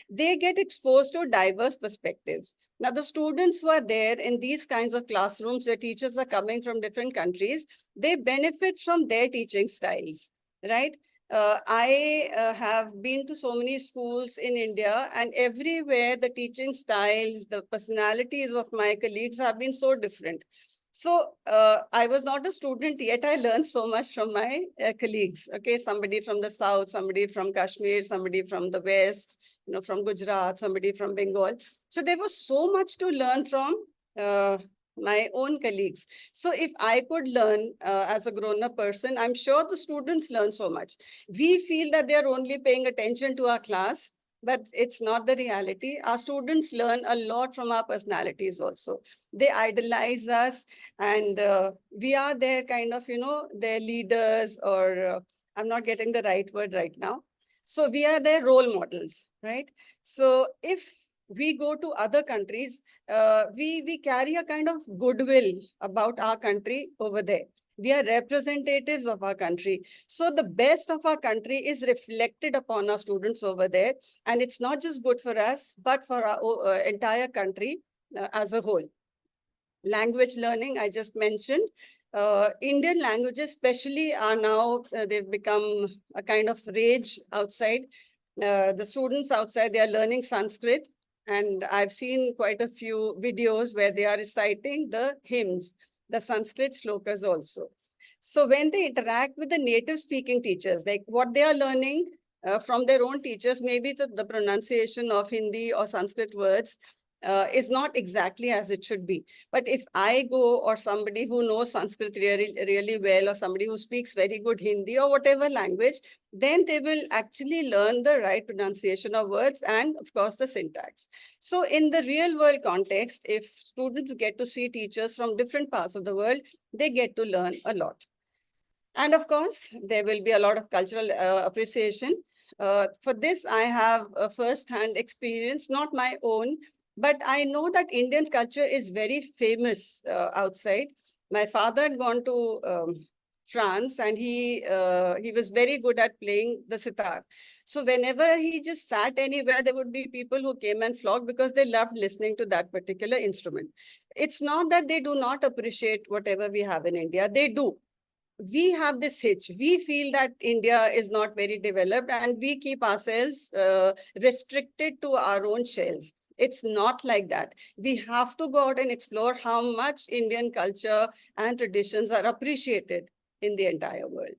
They get exposed to diverse perspectives. Now, the students who are there in these kinds of classrooms where teachers are coming from different countries, they benefit from their teaching styles, right? I have been to so many schools in India, and everywhere the teaching styles, the personalities of my colleagues have been so different. So I was not a student yet. I learned so much from my colleagues. Okay, somebody from the south, somebody from Kashmir, somebody from the west, from Gujarat, somebody from Bengal. So there was so much to learn from my own colleagues. So if I could learn as a grown-up person, I'm sure the students learn so much. We feel that they're only paying attention to our class, but it's not the reality. Our students learn a lot from our personalities also. They idolize us, and we are their kind of, their leaders, or I'm not getting the right word right now. So we are their role models, right? So if we go to other countries, we carry a kind of goodwill about our country over there. We are representatives of our country. So the best of our country is reflected upon our students over there. And it's not just good for us, but for our entire country as a whole. Language learning, I just mentioned. Indian languages especially are now, they've become a kind of rage outside. The students outside, they are learning Sanskrit. And I've seen quite a few videos where they are reciting the hymns, the Sanskrit shlokas also. So when they interact with the native speaking teachers, like what they are learning from their own teachers, maybe the pronunciation of Hindi or Sanskrit words, is not exactly as it should be. But if I go, or somebody who knows Sanskrit really well, or somebody who speaks very good Hindi or whatever language, then they will actually learn the right pronunciation of words and, of course, the syntax. So in the real world context, if students get to see teachers from different parts of the world, they get to learn a lot. And of course, there will be a lot of cultural appreciation. For this, I have a first-hand experience, not my own, but I know that Indian culture is very famous outside. My father had gone to France, and he was very good at playing the sitar. So whenever he just sat anywhere, there would be people who came and flocked because they loved listening to that particular instrument. It's not that they do not appreciate whatever we have in India. They do. We have this hitch. We feel that India is not very developed, and we keep ourselves restricted to our own shells. It's not like that. We have to go out and explore how much Indian culture and traditions are appreciated in the entire world.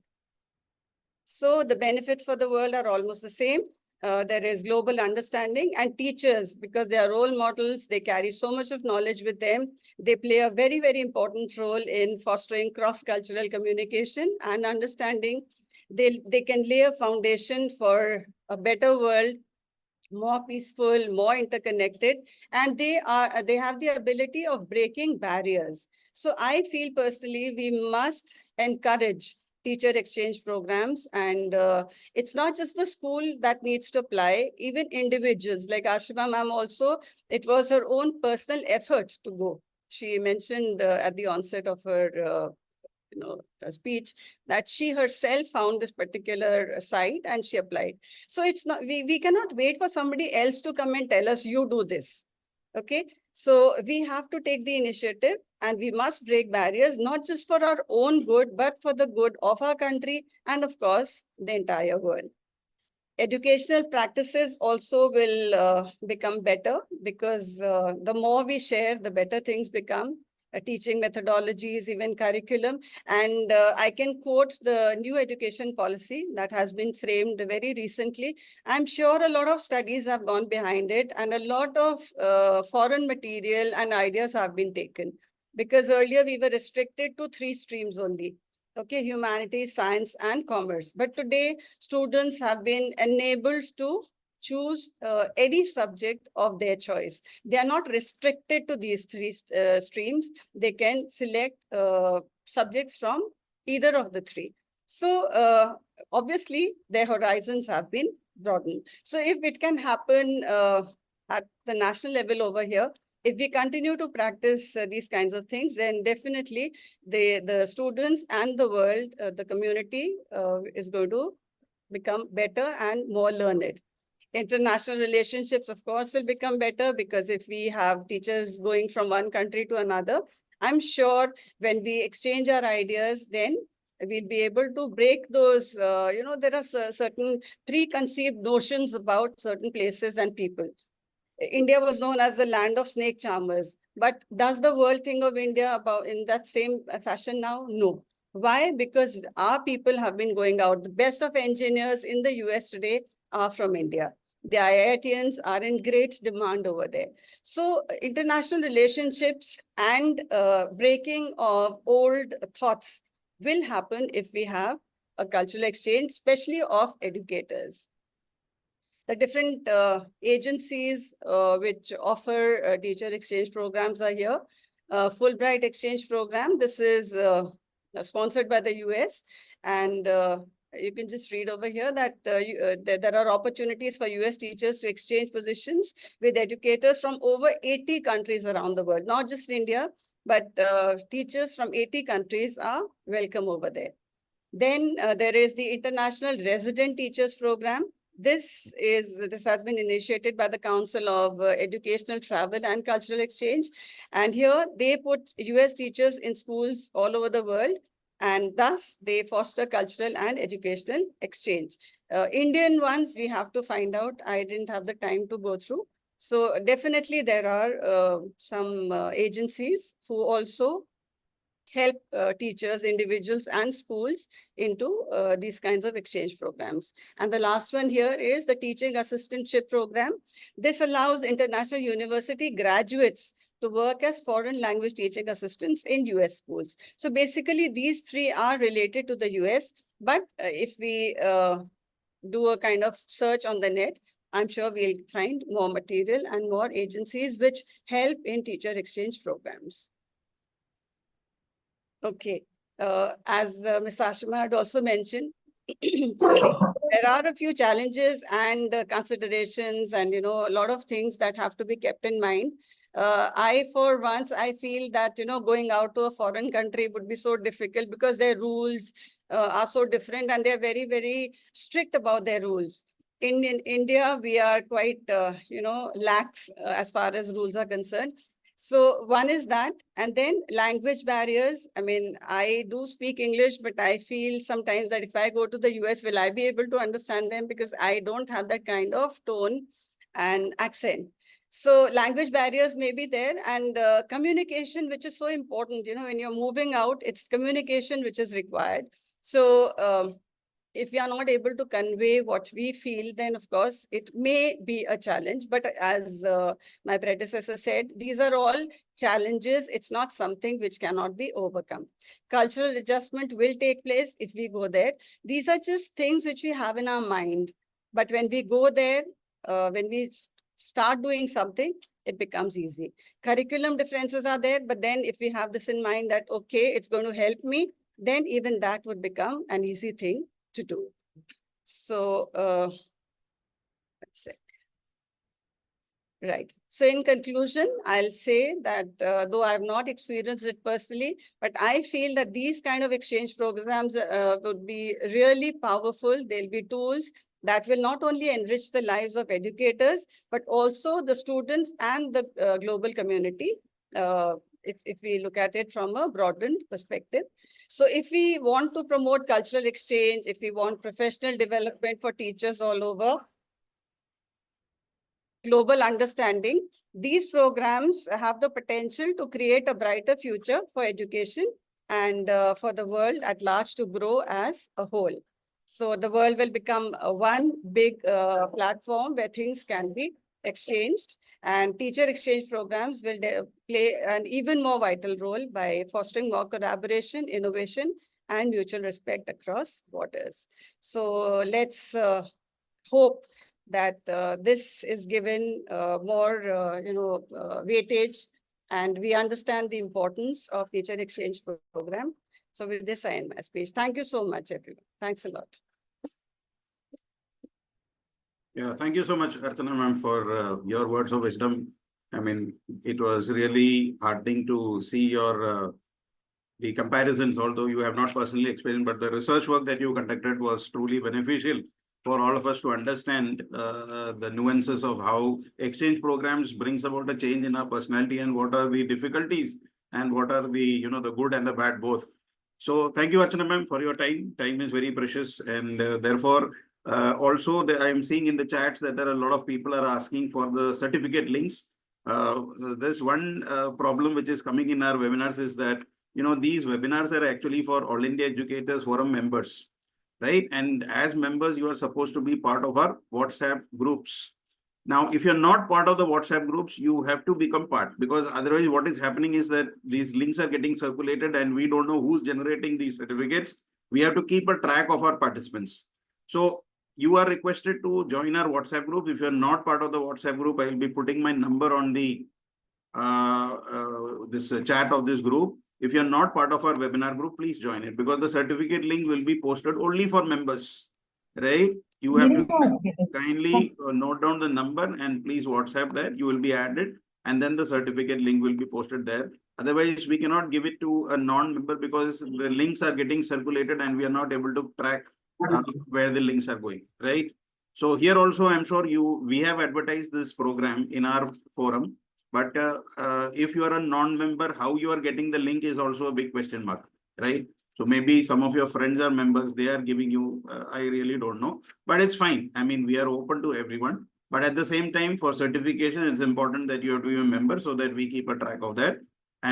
So the benefits for the world are almost the same. There is global understanding, and teachers, because they are role models, they carry so much of knowledge with them. They play a very, very important role in fostering cross-cultural communication and understanding. They can lay a foundation for a better world, more peaceful, more interconnected, and they have the ability of breaking barriers. So I feel personally we must encourage teacher exchange programs, and it's not just the school that needs to apply, even individuals like ASHIMA ma'am also, it was her own personal effort to go. She mentioned at the onset of her speech that she herself found this particular site and she applied. So it's not, we cannot wait for somebody else to come and tell us, you do this. Okay, so we have to take the initiative, and we must break barriers, not just for our own good, but for the good of our country and, of course, the entire world. Educational practices also will become better, because the more we share, the better things become. Teaching methodologies, even curriculum. And I can quote the new education policy that has been framed very recently. I'm sure a lot of studies have gone behind it, and a lot of foreign material and ideas have been taken. Because earlier we were restricted to 3 streams only. Okay, humanities, science, and commerce. But today, students have been enabled to choose any subject of their choice. They are not restricted to these 3 streams. They can select subjects from either of the 3. So obviously, their horizons have been broadened. So if it can happen at the national level over here, if we continue to practice these kinds of things, then definitely the students and the world, the community is going to become better and more learned. International relationships, of course, will become better, because if we have teachers going from one country to another, I'm sure when we exchange our ideas, then we'll be able to break those, there are certain preconceived notions about certain places and people. India was known as the land of snake charmers. But does the world think of India about in that same fashion now? No. Why? Because our people have been going out. The best of engineers in the US today are from India. The IITians are in great demand over there. So international relationships and breaking of old thoughts will happen if we have a cultural exchange, especially of educators. The different agencies which offer teacher exchange programs are here. Fulbright exchange program. This is sponsored by the US. And you can just read over here that there are opportunities for US teachers to exchange positions with educators from over 80 countries around the world. Not just India, but teachers from 80 countries are welcome over there. Then there is the International Resident Teachers Program. This has been initiated by the Council of Educational Travel and Cultural Exchange. And here they put US teachers in schools all over the world, and thus they foster cultural and educational exchange. Indian ones, we have to find out. I didn't have the time to go through. So definitely there are some agencies who also help teachers, individuals, and schools into these kinds of exchange programs. And the last one here is the teaching assistantship program. This allows international university graduates to work as foreign language teaching assistants in US schools. So basically, these three are related to the US, but if we do a kind of search on the net, I'm sure we'll find more material and more agencies which help in teacher exchange programs. Okay, as Ms. ASHIMA had also mentioned, sorry, there are a few challenges and considerations and, a lot of things that have to be kept in mind. For once, I feel that, going out to a foreign country would be so difficult because their rules are so different and they're very, very strict about their rules. In India, we are quite, lax as far as rules are concerned. So one is that, and then language barriers. I mean, I do speak English, but I feel sometimes that if I go to the US, will I be able to understand them? Because I don't have that kind of tone and accent. So language barriers may be there, and communication, which is so important. When you're moving out, it's communication which is required. So if we are not able to convey what we feel, then of course it may be a challenge. But as my predecessor said, these are all challenges. It's not something which cannot be overcome. Cultural adjustment will take place if we go there. These are just things which we have in our mind. But when we go there, when we start doing something, it becomes easy. Curriculum differences are there, but then if we have this in mind that, okay, it's going to help me, then even that would become an easy thing to do. So, that's it. Right. So in conclusion, I'll say that though I've not experienced it personally, but I feel that these kind of exchange programs would be really powerful. They'll be tools that will not only enrich the lives of educators, but also the students and the global community. If we look at it from a broadened perspective. So if we want to promote cultural exchange, if we want professional development for teachers all over, global understanding, these programs have the potential to create a brighter future for education and for the world at large to grow as a whole. So the world will become one big platform where things can be exchanged, and teacher exchange programs will play an even more vital role by fostering more collaboration, innovation, and mutual respect across borders. So let's hope that this is given more, weightage, and we understand the importance of teacher exchange program. So with this, I end my speech. Thank you so much, everyone. Thanks a lot. Yeah, thank you so much, Archana ma'am, for your words of wisdom. I mean, it was really heartening to see your the comparisons, although you have not personally experienced, but the research work that you conducted was truly beneficial for all of us to understand the nuances of how exchange programs brings about a change in our personality and what are the difficulties and what are the, the good and the bad both. So thank you, Archana ma'am, for your time. Time is very precious, and therefore, also I am seeing in the chats that there are a lot of people are asking for the certificate links. There's one problem which is coming in our webinars is that, these webinars are actually for All India Educators Forum members, right? And as members, you are supposed to be part of our WhatsApp groups. Now, if you're not part of the WhatsApp groups, you have to become part, because otherwise what is happening is that these links are getting circulated and we don't know who's generating these certificates. We have to keep a track of our participants. So you are requested to join our WhatsApp group. If you're not part of the WhatsApp group, I will be putting my number on the this chat of this group. If you're not part of our webinar group, please join it, because the certificate link will be posted only for members, right? You have to kindly note down the number and please WhatsApp that. You will be added, and then the certificate link will be posted there. Otherwise, we cannot give it to a non-member because the links are getting circulated and we are not able to track where the links are going, right? So here also, I'm sure we have advertised this program in our forum. But if you are a non-member, how you are getting the link is also a big question mark, right? So maybe some of your friends are members, they are giving you, I really don't know, but it's fine. I mean, we are open to everyone. But at the same time, for certification, it's important that you have to be a member so that we keep a track of that.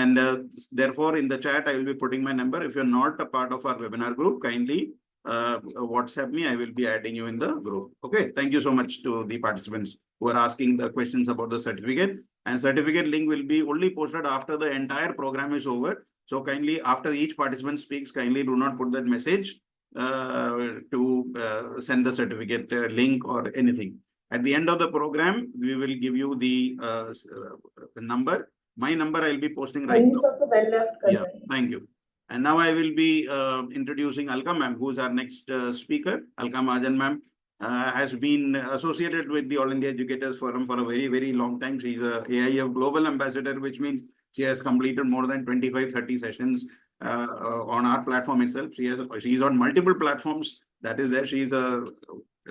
And therefore, in the chat, I will be putting my number. If you're not a part of our webinar group, kindly WhatsApp me. I will be adding you in the group. Okay. Thank you so much to the participants who are asking the questions about the certificate. And certificate link will be only posted after the entire program is over. So kindly, after each participant speaks, kindly do not put that message to send the certificate link or anything. At the end of the program, we will give you the number. My number I'll be posting right now. Yeah, thank you. And now I will be introducing ALKA ma'am, who is our next speaker. ALKA MAHAJAN ma'am has been associated with the All India Educators Forum for a very, very long time. She's a AIF Global Ambassador, which means she has completed more than 25-30 sessions on our platform itself. She's on multiple platforms. That is there. She's a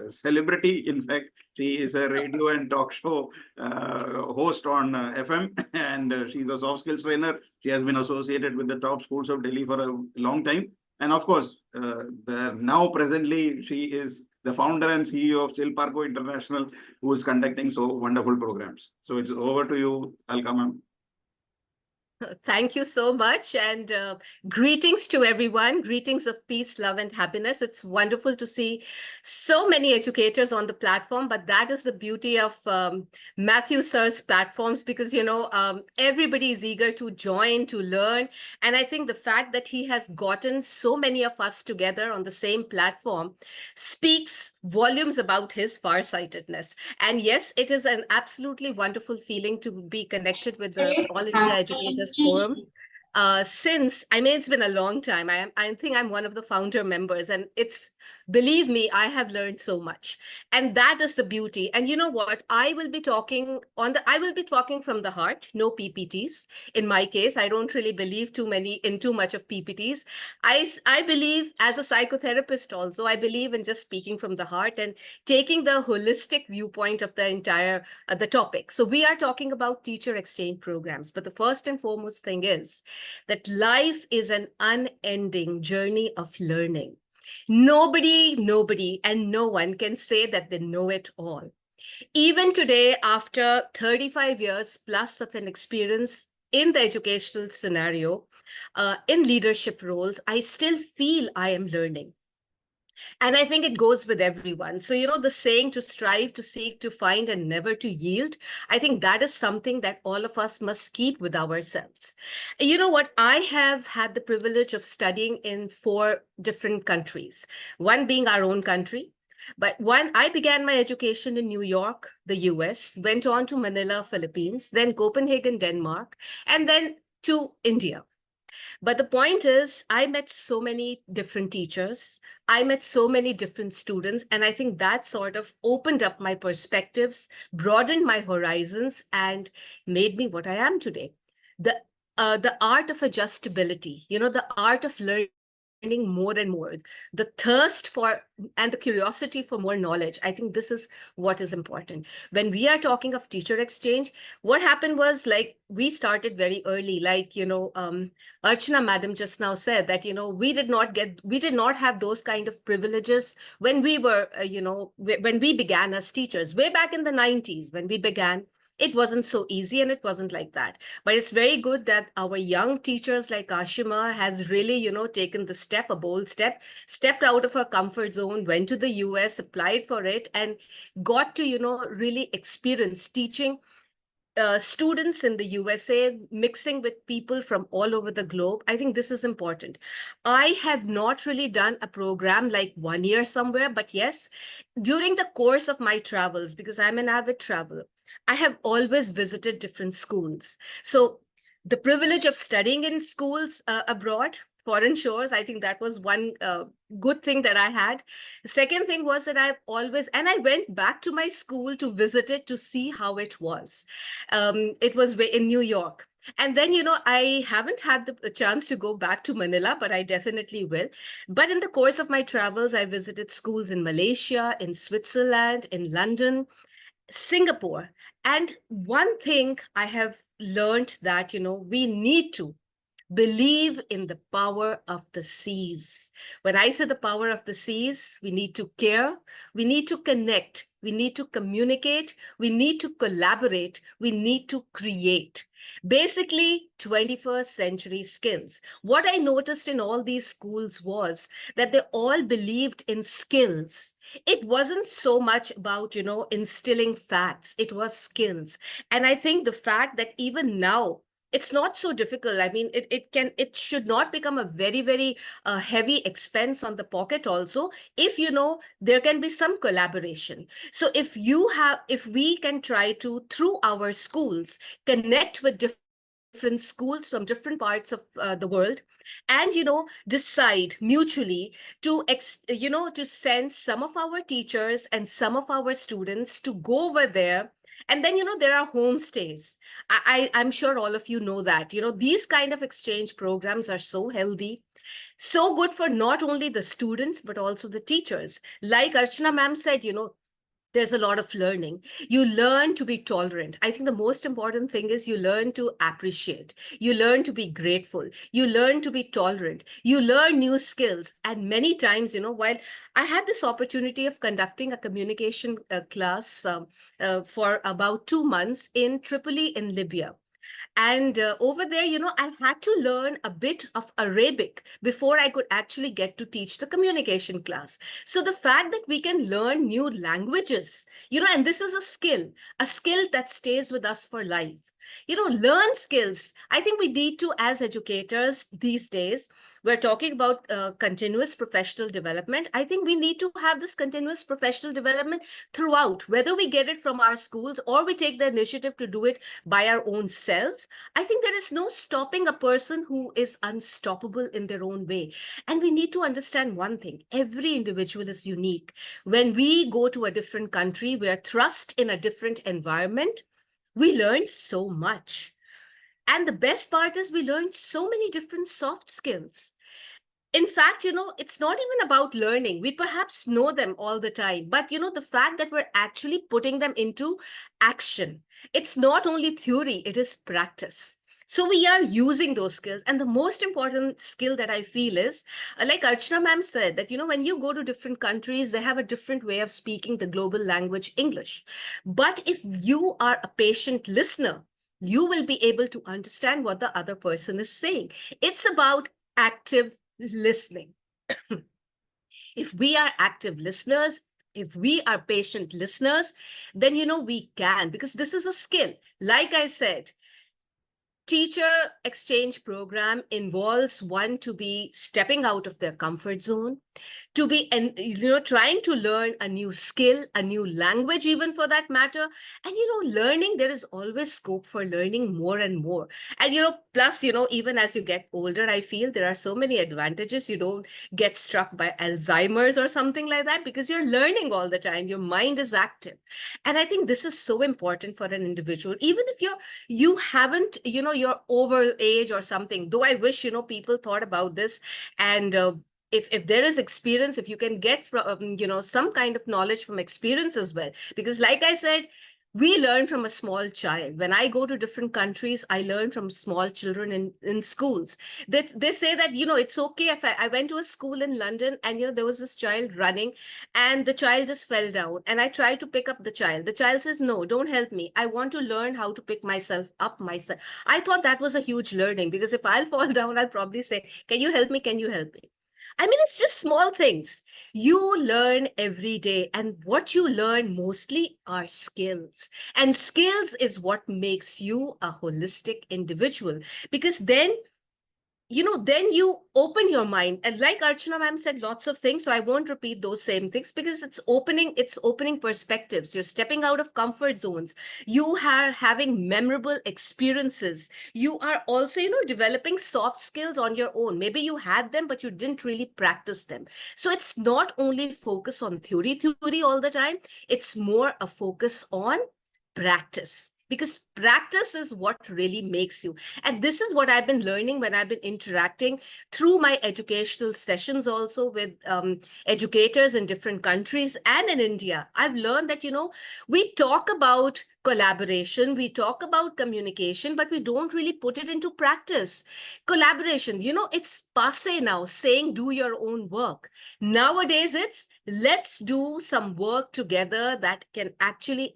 celebrity. In fact, she is a radio and talk show host on FM, and she's a soft skills trainer. She has been associated with the top schools of Delhi for a long time. And of course, now presently, she is the founder and CEO of CHILPARCO International, who is conducting so wonderful programs. So it's over to you, ALKA ma'am. Thank you so much, and greetings to everyone. Greetings of peace, love, and happiness. It's wonderful to see so many educators on the platform, but that is the beauty of Matthew sir's platforms, because, you know, everybody is eager to join, to learn. And I think the fact that he has gotten so many of us together on the same platform speaks volumes about his farsightedness. And yes, it is an absolutely wonderful feeling to be connected with the All India Educators Forum. Since, I mean, it's been a long time. I think I'm one of the founder members, and believe me, I have learned so much. And that is the beauty. And you know what? I will be talking from the heart, no PPTs. In my case, I don't really believe in too much of PPTs. I believe, as a psychotherapist also, I believe in just speaking from the heart and taking the holistic viewpoint of the entire the topic. So we are talking about teacher exchange programs, but the first and foremost thing is that life is an unending journey of learning. Nobody, and no one can say that they know it all. Even today, after 35 years plus of an experience in the educational scenario, in leadership roles, I still feel I am learning. And I think it goes with everyone. So, you know, the saying to strive, to seek, to find, and never to yield, I think that is something that all of us must keep with ourselves. You know what? I have had the privilege of studying in 4 different countries, one being our own country. But I began my education in New York, the US, went on to Manila, Philippines, then Copenhagen, Denmark, and then to India. But the point is, I met so many different teachers. I met so many different students. And I think that sort of opened up my perspectives, broadened my horizons, and made me what I am today. The art of adjustability, you know, the art of learning more and more, the thirst for and the curiosity for more knowledge. I think this is what is important. When we are talking of teacher exchange, what happened was, like, we started very early, like, you know, ARCHANA madam just now said that, you know, we did not have those kind of privileges when we were, when we began as teachers, way back in the 90s, when we began. It wasn't so easy, and it wasn't like that. But it's very good that our young teachers like ASHIMA has really, you know, taken the step, a bold step, stepped out of her comfort zone, went to the US, applied for it, and got to, you know, really experience teaching students in the USA, mixing with people from all over the globe. I think this is important. I have not really done a program like 1 year somewhere, but yes, during the course of my travels, because I'm an avid traveler, I have always visited different schools. So the privilege of studying in schools abroad, foreign shores, I think that was one good thing that I had. The second thing was that I went back to my school to visit it, to see how it was. It was in New York. And then, you know, I haven't had the chance to go back to Manila, but I definitely will. But in the course of my travels, I visited schools in Malaysia, in Switzerland, in London, Singapore. And one thing I have learned that, you know, we need to believe in the power of the seas. When I say the power of the seas, we need to care, we need to connect we need to communicate, we need to collaborate, we need to create. Basically, 21st century skills. What I noticed in all these schools was that they all believed in skills. It wasn't so much about, instilling facts, it was skills. And I think the fact that even now, it's not so difficult. I mean, it should not become a very, very heavy expense on the pocket also, if, there can be some collaboration. So if we can try to, through our schools, connect with different schools from different parts of the world, and decide mutually to to send some of our teachers and some of our students to go over there. And then there are homestays. I'm sure all of you know that these kind of exchange programs are so healthy, so good for not only the students but also the teachers. Like Archana ma'am said, there's a lot of learning. You learn to be tolerant. I think the most important thing is you learn to appreciate. You learn to be grateful. You learn to be tolerant. You learn new skills. And many times, while I had this opportunity of conducting a communication class for about 2 months in Tripoli in Libya. And over there, I had to learn a bit of Arabic before I could actually get to teach the communication class. So the fact that we can learn new languages, and this is a skill that stays with us for life. Learn skills. I think we need to, as educators these days, we're talking about continuous professional development. I think we need to have this continuous professional development throughout, whether we get it from our schools or we take the initiative to do it by our own selves. I think there is no stopping a person who is unstoppable in their own way. And we need to understand one thing: every individual is unique. When we go to a different country, we are thrust in a different environment. We learn so much. And the best part is we learn so many different soft skills. In fact, it's not even about learning. We perhaps know them all the time, but the fact that we're actually putting them into action. It's not only theory, it is practice. So we are using those skills. And the most important skill that I feel is, like Archana ma'am said, that, when you go to different countries, they have a different way of speaking the global language, English. But if you are a patient listener, you will be able to understand what the other person is saying. It's about active listening. If we are active listeners, if we are patient listeners, then, we can, because this is a skill. Like I said, teacher exchange program involves one to be stepping out of their comfort zone, to be trying to learn a new skill, a new language, even for that matter. And learning, there is always scope for learning more and more. And plus even as you get older, I feel there are so many advantages. You don't get struck by Alzheimer's or something like that, because you're learning all the time. Your mind is active. And I think this is so important for an individual, even if you haven't you're over age or something. Though I wish people thought about this, and if there is experience, if you can get from some kind of knowledge from experience as well. Because like I said, we learn from a small child. When I go to different countries, I learn from small children in schools. They say that, it's okay if I went to a school in London and, there was this child running and the child just fell down. And I tried to pick up the child. The child says, no, don't help me. I want to learn how to pick myself up myself. I thought that was a huge learning, because if I'll fall down, I'll probably say, can you help me? Can you help me? I mean, it's just small things. You learn every day, and what you learn mostly are skills. And skills is what makes you a holistic individual, because then you open your mind. And like Archana ma'am said, lots of things. So I won't repeat those same things, because it's opening perspectives. You're stepping out of comfort zones. You are having memorable experiences. You are also, developing soft skills on your own. Maybe you had them, but you didn't really practice them. So it's not only focus on theory all the time. It's more a focus on practice. Because practice is what really makes you. And this is what I've been learning when I've been interacting through my educational sessions also with educators in different countries and in India. I've learned that, we talk about collaboration, we talk about communication, but we don't really put it into practice. Collaboration, it's passe now, saying do your own work. Nowadays, it's let's do some work together that can actually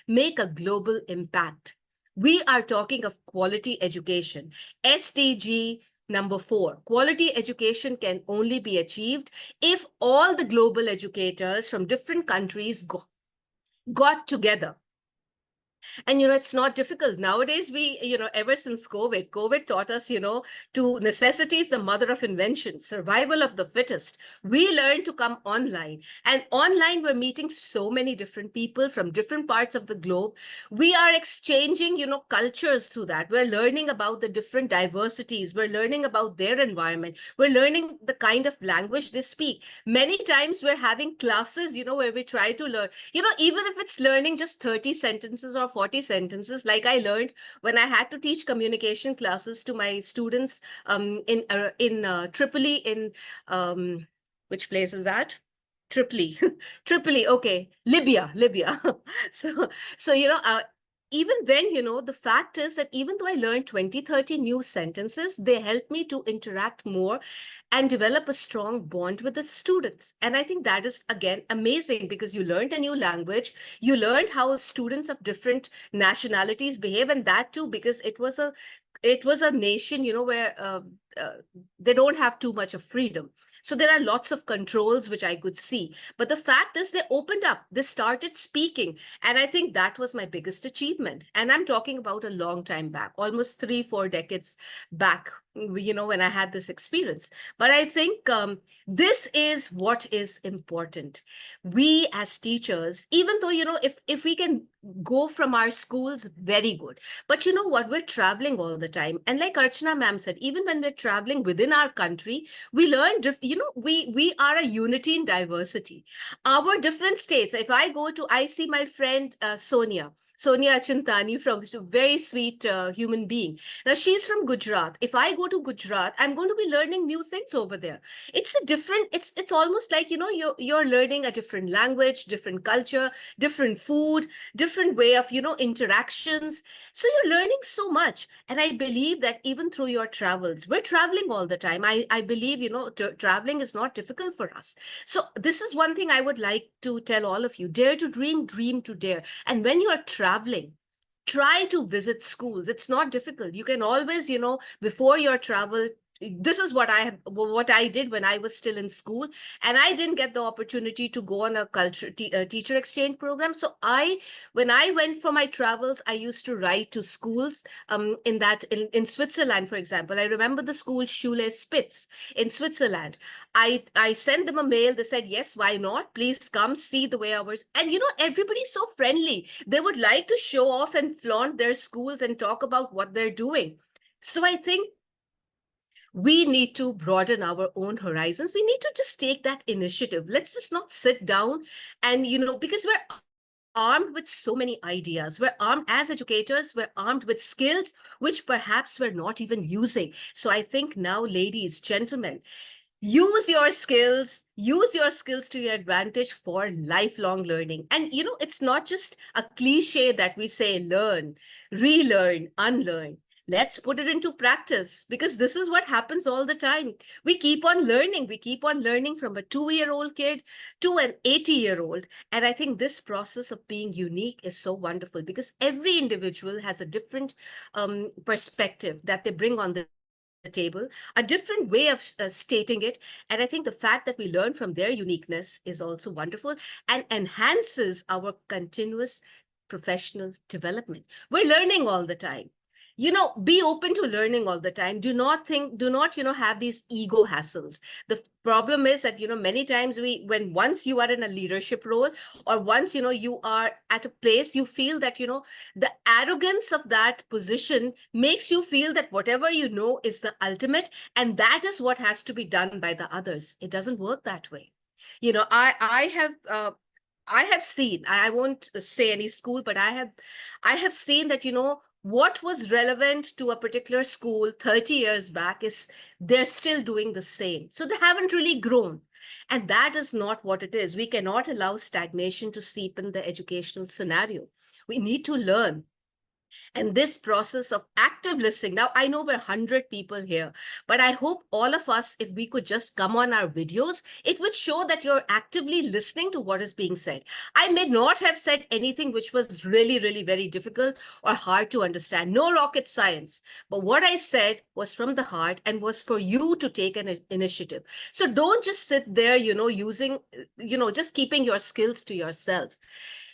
make a global impact. We are talking of quality education. SDG number 4, quality education can only be achieved if all the global educators from different countries got together. And, it's not difficult. Nowadays, ever since COVID taught us, to necessity is the mother of invention, survival of the fittest. We learned to come online. And online, we're meeting so many different people from different parts of the globe. We are exchanging, cultures through that. We're learning about the different diversities. We're learning about their environment. We're learning the kind of language they speak. Many times we're having classes, where we try to learn, even if it's learning just 30 sentences or 40 sentences, like I learned when I had to teach communication classes to my students in Tripoli, in which place is that? Tripoli, Tripoli, okay, Libya. So, even then, the fact is that even though I learned 20, 30 new sentences, they helped me to interact more and develop a strong bond with the students. And I think that is, again, amazing because you learned a new language. You learned how students of different nationalities behave, and that too, because it was a nation, where they don't have too much of freedom. So there are lots of controls which I could see. But the fact is they opened up, they started speaking. And I think that was my biggest achievement. And I'm talking about a long time back, almost 3-4 decades back, when I had this experience. But I think this is what is important. We as teachers, even though, if we can go from our schools, very good. But you know what? We're traveling all the time. And like Archana ma'am said, even when we're traveling within our country, we learn, we are a unity in diversity. Our different states, if I see my friend Sonia ACHANTANI, from a very sweet human being. Now, she's from Gujarat. If I go to Gujarat, I'm going to be learning new things over there. It's it's almost like, you're learning a different language, different culture, different food, different way of, interactions. So you're learning so much. And I believe that even through your travels, we're traveling all the time. I believe, traveling is not difficult for us. So this is one thing I would like to tell all of you. Dare to dream, dream to dare. And when you are traveling, try to visit schools. It's not difficult. You can always, before your travel, this is what I did when I was still in school, and I didn't get the opportunity to go on a teacher exchange program. So when I went for my travels, I used to write to schools in Switzerland, for example. I remember the school Schule Spitz in Switzerland. I sent them a mail. They said, yes, why not? Please come see the way ours. And everybody's so friendly. They would like to show off and flaunt their schools and talk about what they're doing. So I think we need to broaden our own horizons. We need to just take that initiative. Let's just not sit down and, because we're armed with so many ideas. We're armed as educators, we're armed with skills, which perhaps we're not even using. So I think now, ladies, gentlemen, use your skills to your advantage for lifelong learning. And, it's not just a cliche that we say, learn, relearn, unlearn. Let's put it into practice, because this is what happens all the time. We keep on learning. We keep on learning from a 2-year-old kid to an 80-year-old. And I think this process of being unique is so wonderful, because every individual has a different perspective that they bring on the table, a different way of stating it. And I think the fact that we learn from their uniqueness is also wonderful and enhances our continuous professional development. We're learning all the time. Be open to learning all the time. Do not, have these ego hassles. The problem is that, many times once you are in a leadership role, or once, you are at a place, you feel that, the arrogance of that position makes you feel that whatever you know is the ultimate, and that is what has to be done by the others. It doesn't work that way. I have seen, I won't say any school, but I have seen that, what was relevant to a particular school 30 years back is they're still doing the same. So they haven't really grown. And that is not what it is. We cannot allow stagnation to seep in the educational scenario. We need to learn. And this process of active listening, now I know we're 100 people here, but I hope all of us, if we could just come on our videos, it would show that you're actively listening to what is being said. I may not have said anything which was really, really very difficult or hard to understand. No rocket science. But what I said was from the heart and was for you to take an initiative. So don't just sit there, using, just keeping your skills to yourself.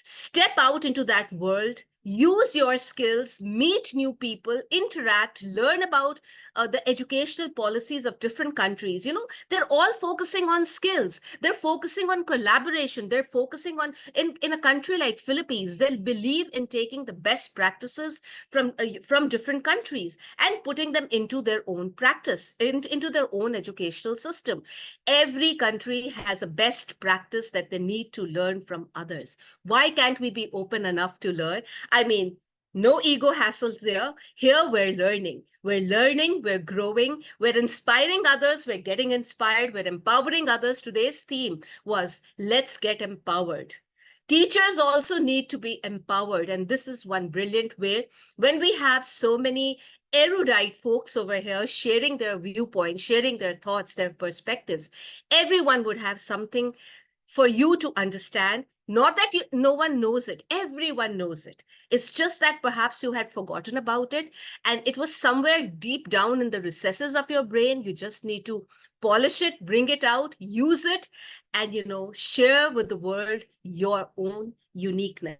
Step out into that world, use your skills, meet new people, interact, learn about the educational policies of different countries. They're all focusing on skills. They're focusing on collaboration. They're focusing on, in a country like Philippines, they'll believe in taking the best practices from different countries and putting them into their own practice, into their own educational system. Every country has a best practice that they need to learn from others. Why can't we be open enough to learn? I mean, no ego hassles here. Here we're learning. We're growing, we're inspiring others, we're getting inspired, we're empowering others. Today's theme was, let's get empowered. Teachers also need to be empowered. And this is one brilliant way. When we have so many erudite folks over here sharing their viewpoints, sharing their thoughts, their perspectives, everyone would have something for you to understand. Not that no one knows it, everyone knows it. It's just that perhaps you had forgotten about it and it was somewhere deep down in the recesses of your brain. You just need to polish it, bring it out, use it, and share with the world your own uniqueness.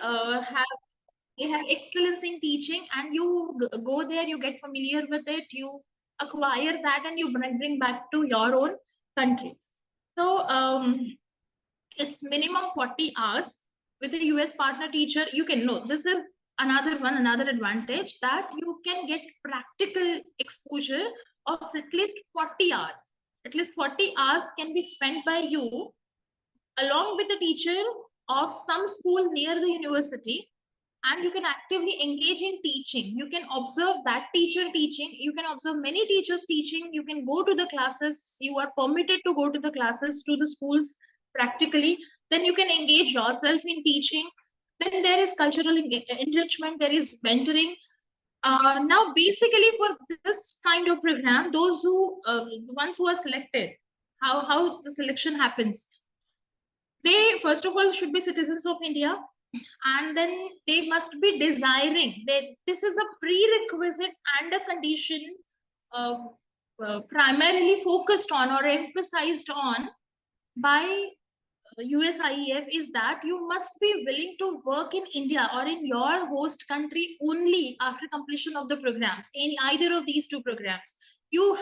have they have excellence in teaching, and you go there, you get familiar with it, you acquire that, and you bring back to your own country. So it's minimum 40 hours. With a US partner teacher, you can know this is another advantage, that you can get practical exposure of at least 40 hours. At least 40 hours can be spent by you along with the teacher of some school near the university, and you can actively engage in teaching. You can observe that teacher teaching, you can observe many teachers teaching, you can go to the classes, you are permitted to go to the classes, to the schools practically. Then you can engage yourself in teaching. Then there is cultural enrichment, there is mentoring. Now basically for this kind of program, those who the ones who are selected, how the selection happens, they first of all should be citizens of India, and then they must be desiring that this is a prerequisite and a condition uh, primarily focused on or emphasized on by USIEF, is that you must be willing to work in India or in your host country only after completion of the programs, in either of these two programs. You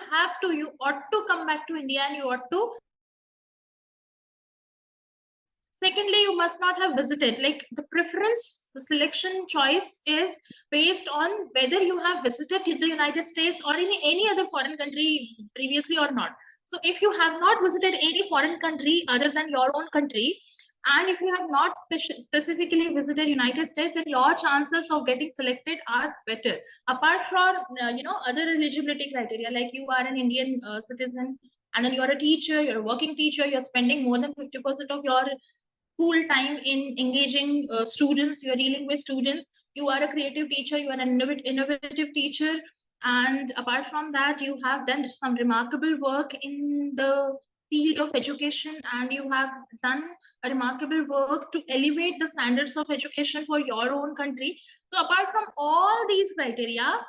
ought to come back to India, and you ought to. Secondly, you must not have visited, like the preference, the selection choice is based on whether you have visited the United States or in any other foreign country previously or not. So if you have not visited any foreign country other than your own country, and if you have not specifically visited United States, then your chances of getting selected are better. Apart from, other eligibility criteria, like you are an Indian citizen, and then you're a teacher, you're a working teacher, you're spending more than 50% of your full time in engaging students, you are dealing with students, you are a creative teacher, you are an innovative teacher, and apart from that, you have done some remarkable work in the field of education, and you have done a remarkable work to elevate the standards of education for your own country. So apart from all these criteria,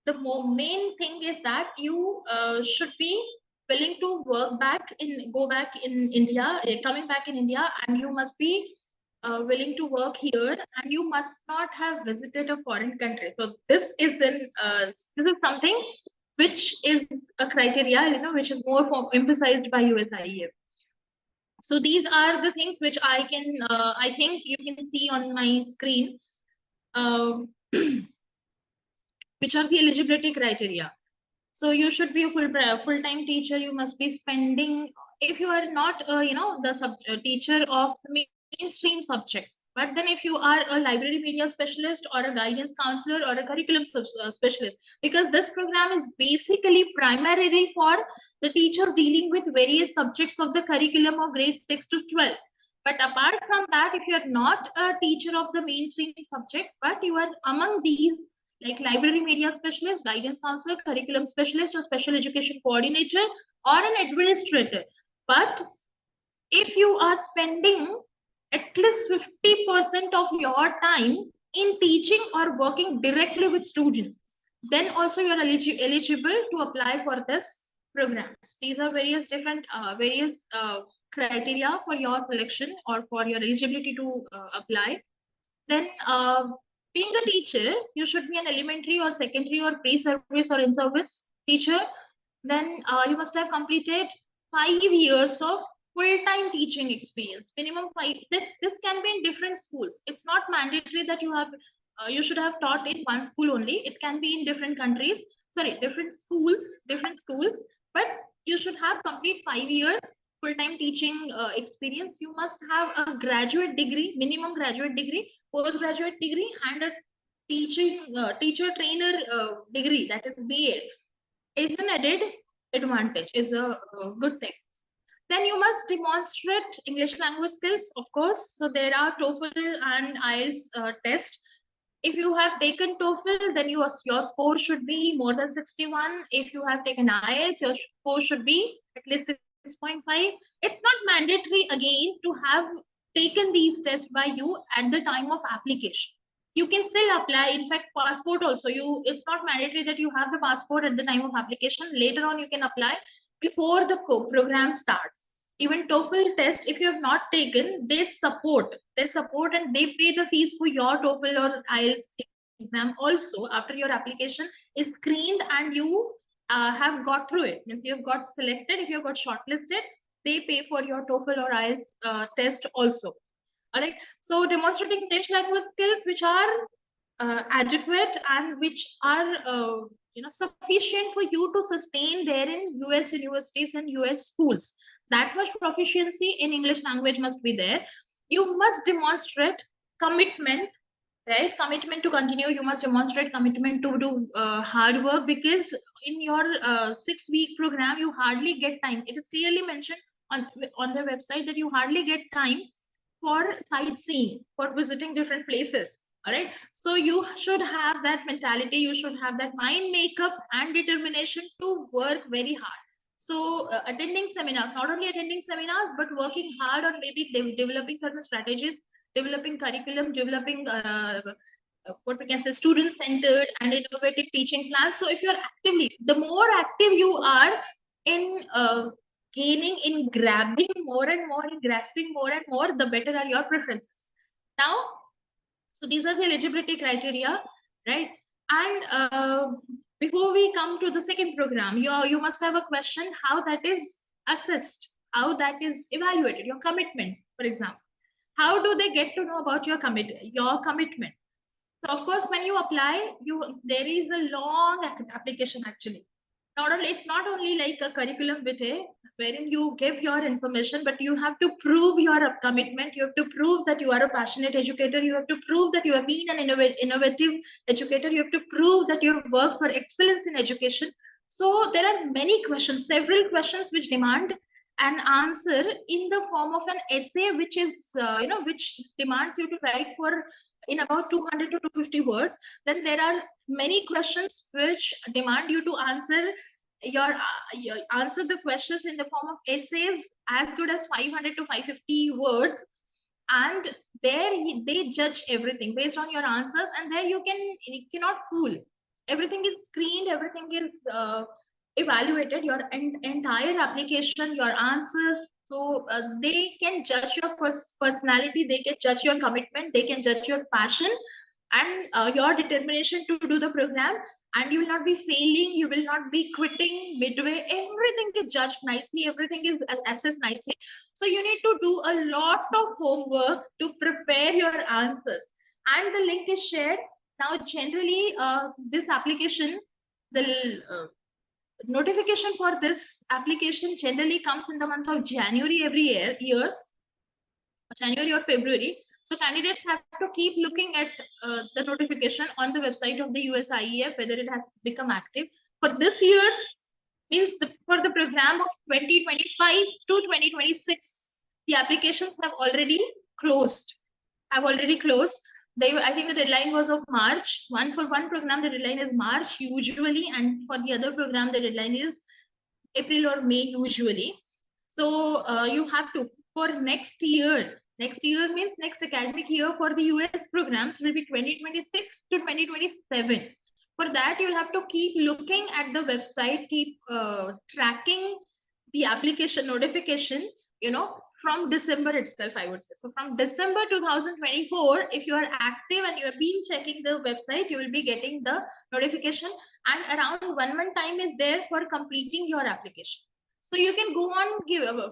the main thing is that you should be willing to go back in India, coming back in India, and you must be willing to work here, and you must not have visited a foreign country. So this is something which is a criteria, which is more emphasized by USIEF. So these are the things which I think you can see on my screen. Which are the eligibility criteria. So you should be a full-time teacher. You must be spending, if you are not the teacher of mainstream subjects, but then if you are a library media specialist or a guidance counselor or a curriculum specialist, because this program is basically primarily for the teachers dealing with various subjects of the curriculum of grades 6 to 12. But apart from that, if you are not a teacher of the mainstream subject, but you are among these, like library media specialist, guidance counselor, curriculum specialist, or special education coordinator, or an administrator. But if you are spending at least 50% of your time in teaching or working directly with students, then also you are eligible to apply for this programs. These are various different criteria for your selection or for your eligibility to apply. Then being a teacher, you should be an elementary or secondary or pre-service or in-service teacher. Then you must have completed 5 years of full-time teaching experience, minimum 5. This can be in different schools. It's not mandatory that you should have taught in one school only. It can be in different countries, different schools, but you should have complete 5-year full-time teaching experience. You must have a graduate degree, minimum graduate degree, postgraduate degree, and a teacher trainer degree, that is BA. Is an added advantage, is a good thing. Then you must demonstrate English language skills, of course. So there are TOEFL and IELTS tests. If you have taken TOEFL, then your score should be more than 61. If you have taken IELTS, your score should be at least 6.5. It's not mandatory again to have taken these tests by you at the time of application. You can still apply. In fact, passport also, it's not mandatory that you have the passport at the time of application. Later on, you can apply before the program starts. Even TOEFL test, if you have not taken, they support and they pay the fees for your TOEFL or IELTS exam also after your application is screened and you have got through it. Means you have got selected, if you have got shortlisted, they pay for your TOEFL or IELTS test also. All right. So demonstrating English language skills which are adequate and which are sufficient for you to sustain there in US universities and US schools. That much proficiency in English language must be there. You must demonstrate commitment, right? Commitment to continue. You must demonstrate commitment to do hard work, because in your 6-week program you hardly get time. It is clearly mentioned on the website that you hardly get time for sightseeing, for visiting different places. All right. So you should have that mentality. You should have that mind makeup and determination to work very hard. So attending seminars, not only attending seminars, but working hard on maybe developing certain strategies, developing curriculum, developing what we can say student-centered and innovative teaching plans. So if you're actively, the more active you are in gaining, in grabbing more and more, in grasping more and more, the better are your preferences. Now, so these are the eligibility criteria, right? And before we come to the second program, you must have a question how that is assessed, how that is evaluated, your commitment, for example. How do they get to know about your commitment? So of course, when you apply, there is a long application actually. It's not only like a curriculum vitae wherein you give your information, but you have to prove your commitment. You have to prove that you are a passionate educator. You have to prove that you have been an innovative educator. You have to prove that you have worked for excellence in education. So there are many questions, several questions which demand an answer in the form of an essay, which is which demands you to write for in about 200 to 250 words. Then there are many questions which demand you to answer answer the questions in the form of essays as good as 500 to 550 words, and there they judge everything based on your answers, and there you cannot fool. Everything is screened, everything is evaluated, your entire application, your answers. So they can judge your personality, they can judge your commitment, they can judge your passion and your determination to do the program. And you will not be failing, you will not be quitting midway. Everything is judged nicely, everything is assessed nicely. So you need to do a lot of homework to prepare your answers. And the link is shared. Now, generally, this application, the notification for this application generally comes in the month of January every year, January or February. So candidates have to keep looking at the notification on the website of the USIEF, whether it has become active. For this year's, means for the program of 2025 to 2026, the applications have already closed. I think the deadline was of March. For one program, the deadline is March usually, and for the other program, the deadline is April or May usually. So you have to, for next year means next academic year for the US programs will be 2026 to 2027. For that, you'll have to keep looking at the website, keep tracking the application notification, from December itself, I would say. So from December 2024, if you are active and you have been checking the website, you will be getting the notification, and around 1 month time is there for completing your application. So you can go on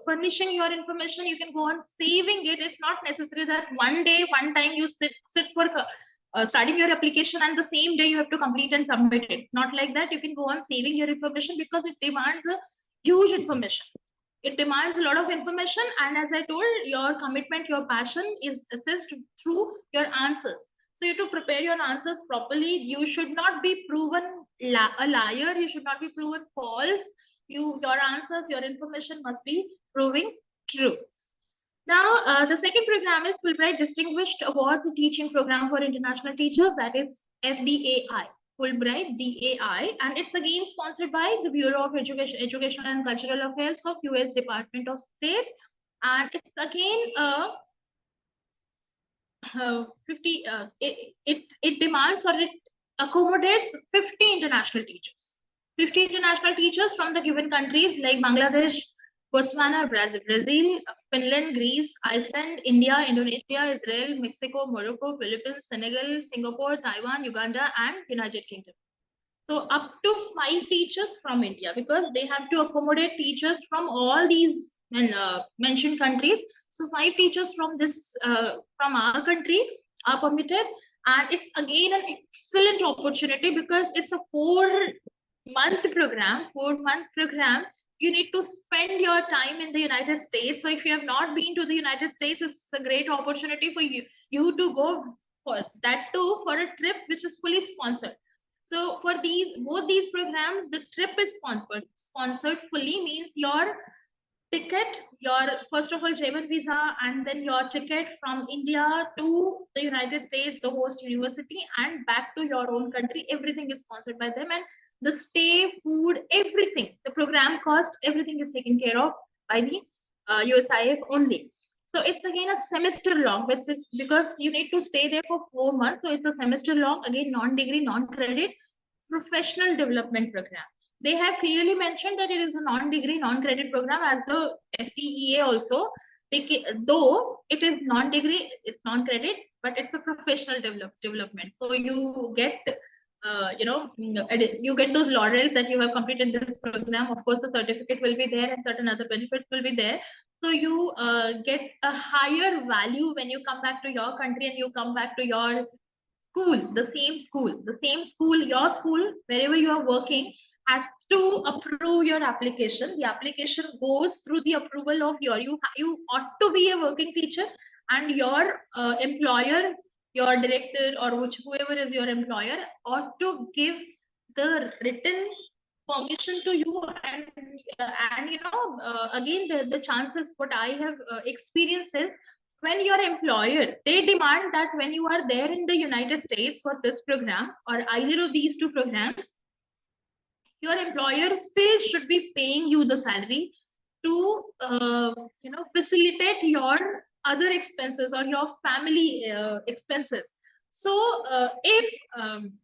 furnishing your information, you can go on saving it. It's not necessary that one time you sit for starting your application and the same day you have to complete and submit it. Not like that. You can go on saving your information because it demands a huge information. It demands a lot of information, and as I told, your commitment, your passion is assessed through your answers. So you have to prepare your answers properly. You should not be proven a liar. You should not be proven false. Your answers, your information must be proving true. Now, the second program is Fulbright Distinguished Awards Teaching Program for International Teachers, that is FDAI, Fulbright DAI, and it's again sponsored by the Bureau of Education and Cultural Affairs of US Department of State, and it's again it demands, or it accommodates 50 international teachers. 50 international teachers from the given countries like Bangladesh, Botswana, Brazil, Finland, Greece, Iceland, India, Indonesia, Israel, Mexico, Morocco, Philippines, Senegal, Singapore, Taiwan, Uganda, and United Kingdom. So up to 5 teachers from India, because they have to accommodate teachers from all these mentioned countries. So 5 teachers from this from our country are permitted, and it's again an excellent opportunity because it's a 4-month program. 4-month program. You need to spend your time in the United States. So if you have not been to the United States, it's a great opportunity for you to go for that too, for a trip which is fully sponsored. So for both these programs, the trip is sponsored. Sponsored fully means your ticket, your first of all J1 visa, and then your ticket from India to the United States, the host university, and back to your own country. Everything is sponsored by them, and the stay, food, everything, the program cost, everything is taken care of by the USIF only. So it's again a semester long, but it's because you need to stay there for 4 months. So it's a semester long, again, non-degree, non-credit professional development program. They have clearly mentioned that it is a non-degree, non-credit program as the FTEA also. Though it is non-degree, it's non-credit, but it's a professional development. So you get, you get those laurels that you have completed this program. Of course, the certificate will be there and certain other benefits will be there. So you get a higher value when you come back to your country and you come back to your school, the same school, your school, wherever you are working, has to approve your application. The application goes through the approval of you ought to be a working teacher, and your employer, your director, or whoever is your employer, ought to give the written permission to you. And again, the chances, what I have experienced is, when your employer, they demand that when you are there in the United States for this program or either of these 2 programs, your employer still should be paying you the salary to facilitate your other expenses or your family expenses. So if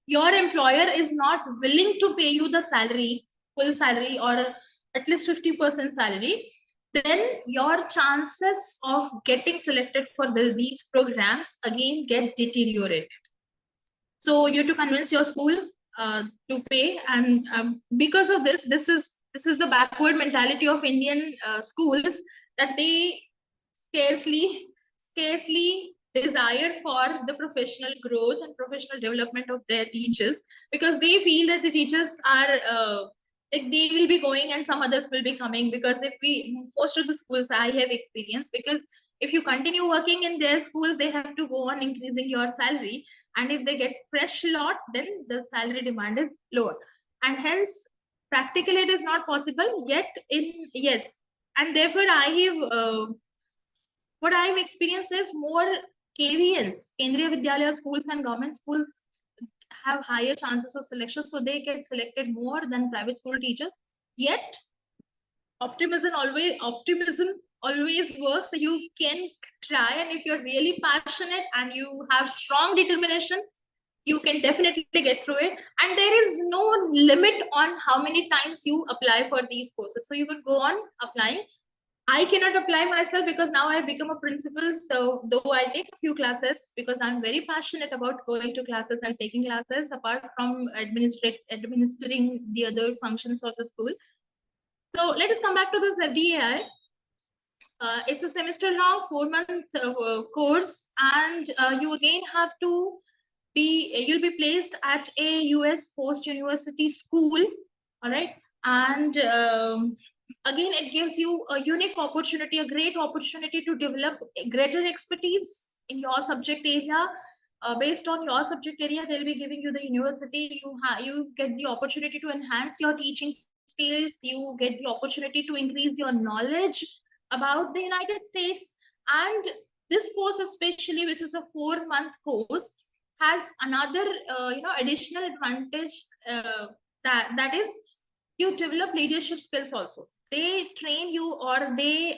your employer is not willing to pay you the salary, full salary, or at least 50% salary, then your chances of getting selected for these programs again get deteriorated. So you have to convince your school to pay, and because of this is the backward mentality of Indian schools, that they scarcely desire for the professional growth and professional development of their teachers, because they feel that the teachers are like they will be going and some others will be coming. Because most of the schools I have experienced, because if you continue working in their schools, they have to go on increasing your salary, and if they get fresh lot, then the salary demand is lower, and hence practically it is not possible yet. And therefore what I've experienced is more KVLs, Kendriya Vidyalaya schools, and government schools have higher chances of selection, so they get selected more than private school teachers. Yet optimism always works. So you can try, and if you're really passionate and you have strong determination, you can definitely get through it. And there is no limit on how many times you apply for these courses. So you could go on applying. I cannot apply myself because now I've become a principal. So though I take a few classes, because I'm very passionate about going to classes and taking classes apart from administering the other functions of the school. So let us come back to this FDAI. It's a semester long 4-month course, and you again have to you'll be placed at a US post university school. All right. And again, it gives you a unique opportunity, a great opportunity to develop greater expertise in your subject area. Based on your subject area, they'll be giving you the university. You get the opportunity to enhance your teaching skills. You get the opportunity to increase your knowledge about the United States. And this course especially, which is a 4-month course, has another additional advantage, that is, you develop leadership skills also. They train you, or they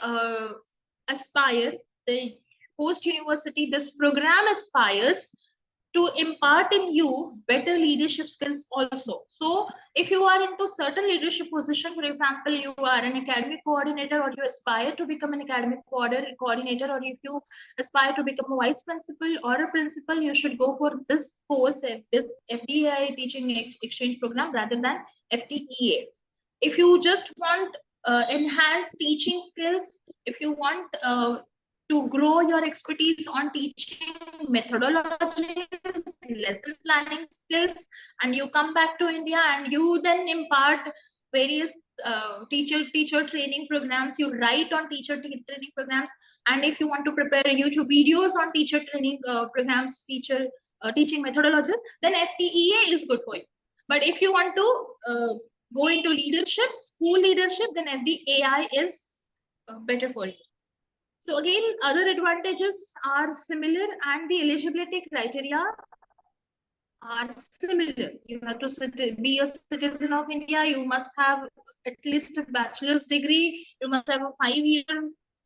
aspire, the post university, this program aspires to impart in you better leadership skills also. So if you are into certain leadership position, for example, you are an academic coordinator or you aspire to become an academic coordinator, or if you aspire to become a vice principal or a principal, you should go for this course, this FDI teaching exchange program rather than FTEA. If you just want enhanced teaching skills, if you want to grow your expertise on teaching methodologies, lesson planning skills, and you come back to India and you then impart various teacher training programs, you write on teacher training programs, and if you want to prepare YouTube videos on teacher training programs, teaching methodologies, then FTEA is good for you. But if you want to go into leadership, school leadership, then FDAI is better for you. So again, other advantages are similar and the eligibility criteria are similar. You have to be a citizen of India. You must have at least a bachelor's degree. You must have a 5-year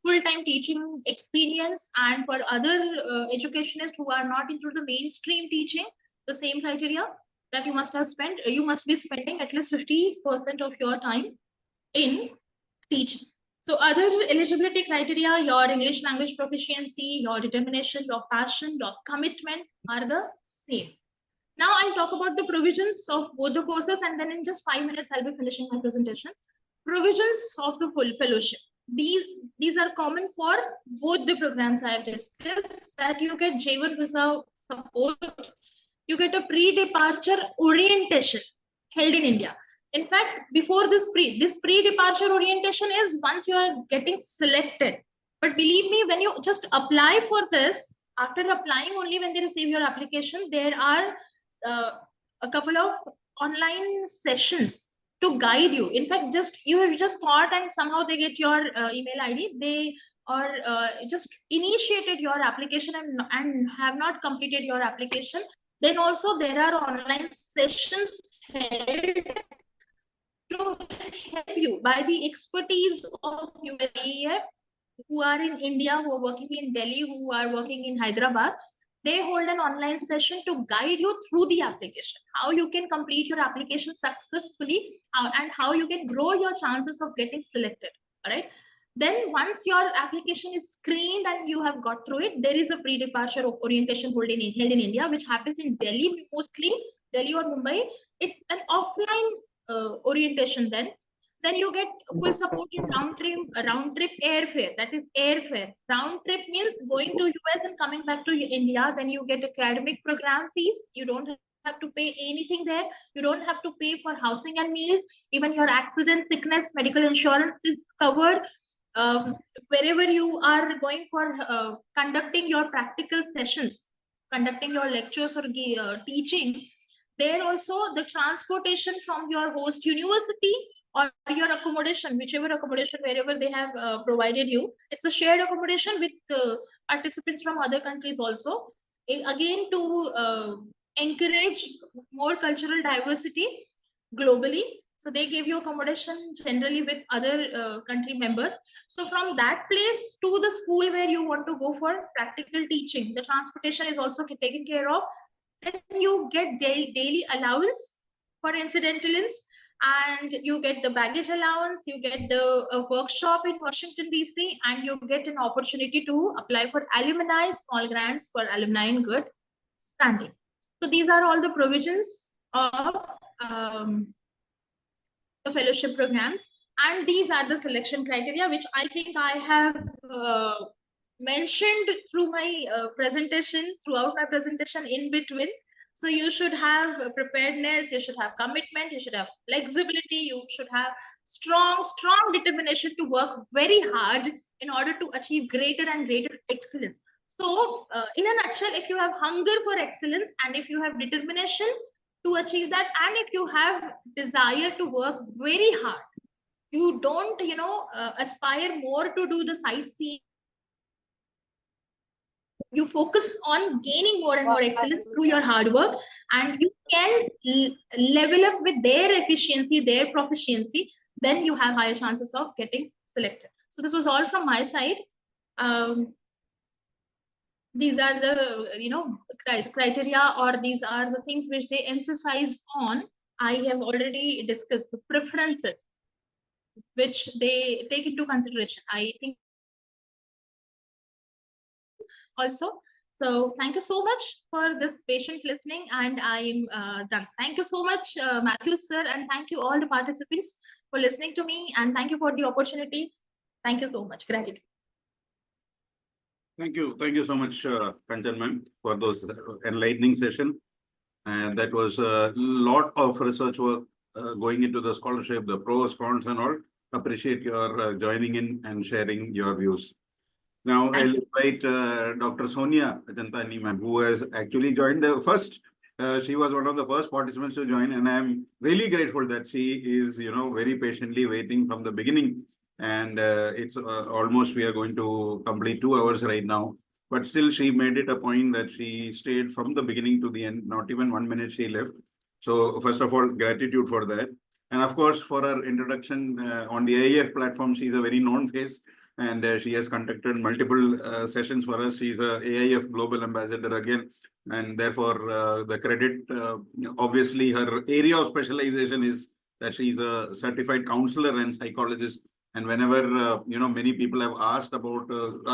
full-time teaching experience. And for other educationists who are not into the mainstream teaching, the same criteria that you must be spending at least 50% of your time in teaching. So other eligibility criteria, your English language proficiency, your determination, your passion, your commitment are the same. Now I'll talk about the provisions of both the courses, and then in just 5 minutes, I'll be finishing my presentation. Provisions of the full fellowship. These are common for both the programs I have discussed, that you get J1 visa support, you get a pre-departure orientation held in India. In fact, before this pre-departure orientation is once you are getting selected. But believe me, when you just apply for this, after applying only when they receive your application, there are a couple of online sessions to guide you. In fact, you have just thought and somehow they get your email ID, they or just initiated your application and have not completed your application. Then also there are online sessions held to help you by the expertise of UAEF, who are in India, who are working in Delhi, who are working in Hyderabad. They hold an online session to guide you through the application, how you can complete your application successfully, and how you can grow your chances of getting selected. All right. Then once your application is screened and you have got through it, there is a pre-departure orientation held in India, which happens in Delhi, mostly Delhi or Mumbai. It's an offline orientation. Then you get full support in round trip airfare. That is airfare. Round trip means going to US and coming back to India. Then you get academic program fees. You don't have to pay anything there. You don't have to pay for housing and meals. Even your accident, sickness, medical insurance is covered. Wherever you are going for conducting your practical sessions, conducting your lectures or teaching, there also the transportation from your host university or your accommodation, whichever accommodation, wherever they have provided you, it's a shared accommodation with participants from other countries also. Again, to encourage more cultural diversity globally. So they give you accommodation generally with other country members. So from that place to the school where you want to go for practical teaching, the transportation is also taken care of. Then you get daily allowance for incidentals, and you get the baggage allowance, you get the workshop in Washington, DC, and you get an opportunity to apply for alumni small grants for alumni in good standing. So these are all the provisions of the fellowship programs, and these are the selection criteria, which I think I have mentioned through my throughout my presentation in between. So you should have preparedness, you should have commitment, you should have flexibility, you should have strong determination to work very hard in order to achieve greater and greater excellence. So in a nutshell, if you have hunger for excellence and if you have determination to achieve that, and if you have desire to work very hard, you don't aspire more to do the sightseeing. You focus on gaining more and more excellence through your hard work, and you can level up with their efficiency, their proficiency, then you have higher chances of getting selected. So this was all from my side. these are the criteria, or these are the things which they emphasize on. I have already discussed the preferences which they take into consideration. I think also. So thank you so much for this patient listening, and I'm done. Thank you so much, Matthew sir, and thank you all the participants for listening to me, and thank you for the opportunity. Thank you so much. Gratitude. Thank you. Thank you so much, Kanchan ma'am, for those enlightening session. And that was a lot of research work going into the scholarship, the pros, cons, and all. Appreciate your joining in and sharing your views. Now, I'll invite Dr. Sonia ACHANTANI ma'am, who has actually joined first. She was one of the first participants to join, and I'm really grateful that she is, very patiently waiting from the beginning. And it's almost, we are going to complete 2 hours right now. But still, she made it a point that she stayed from the beginning to the end, not even 1 minute she left. So first of all, gratitude for that. And of course, for her introduction on the AIF platform, she's a very known face, and she has conducted multiple sessions for us. She's a AIF Global Ambassador again, and therefore the credit, obviously her area of specialization is that she's a certified counselor and psychologist. And whenever, many people have asked about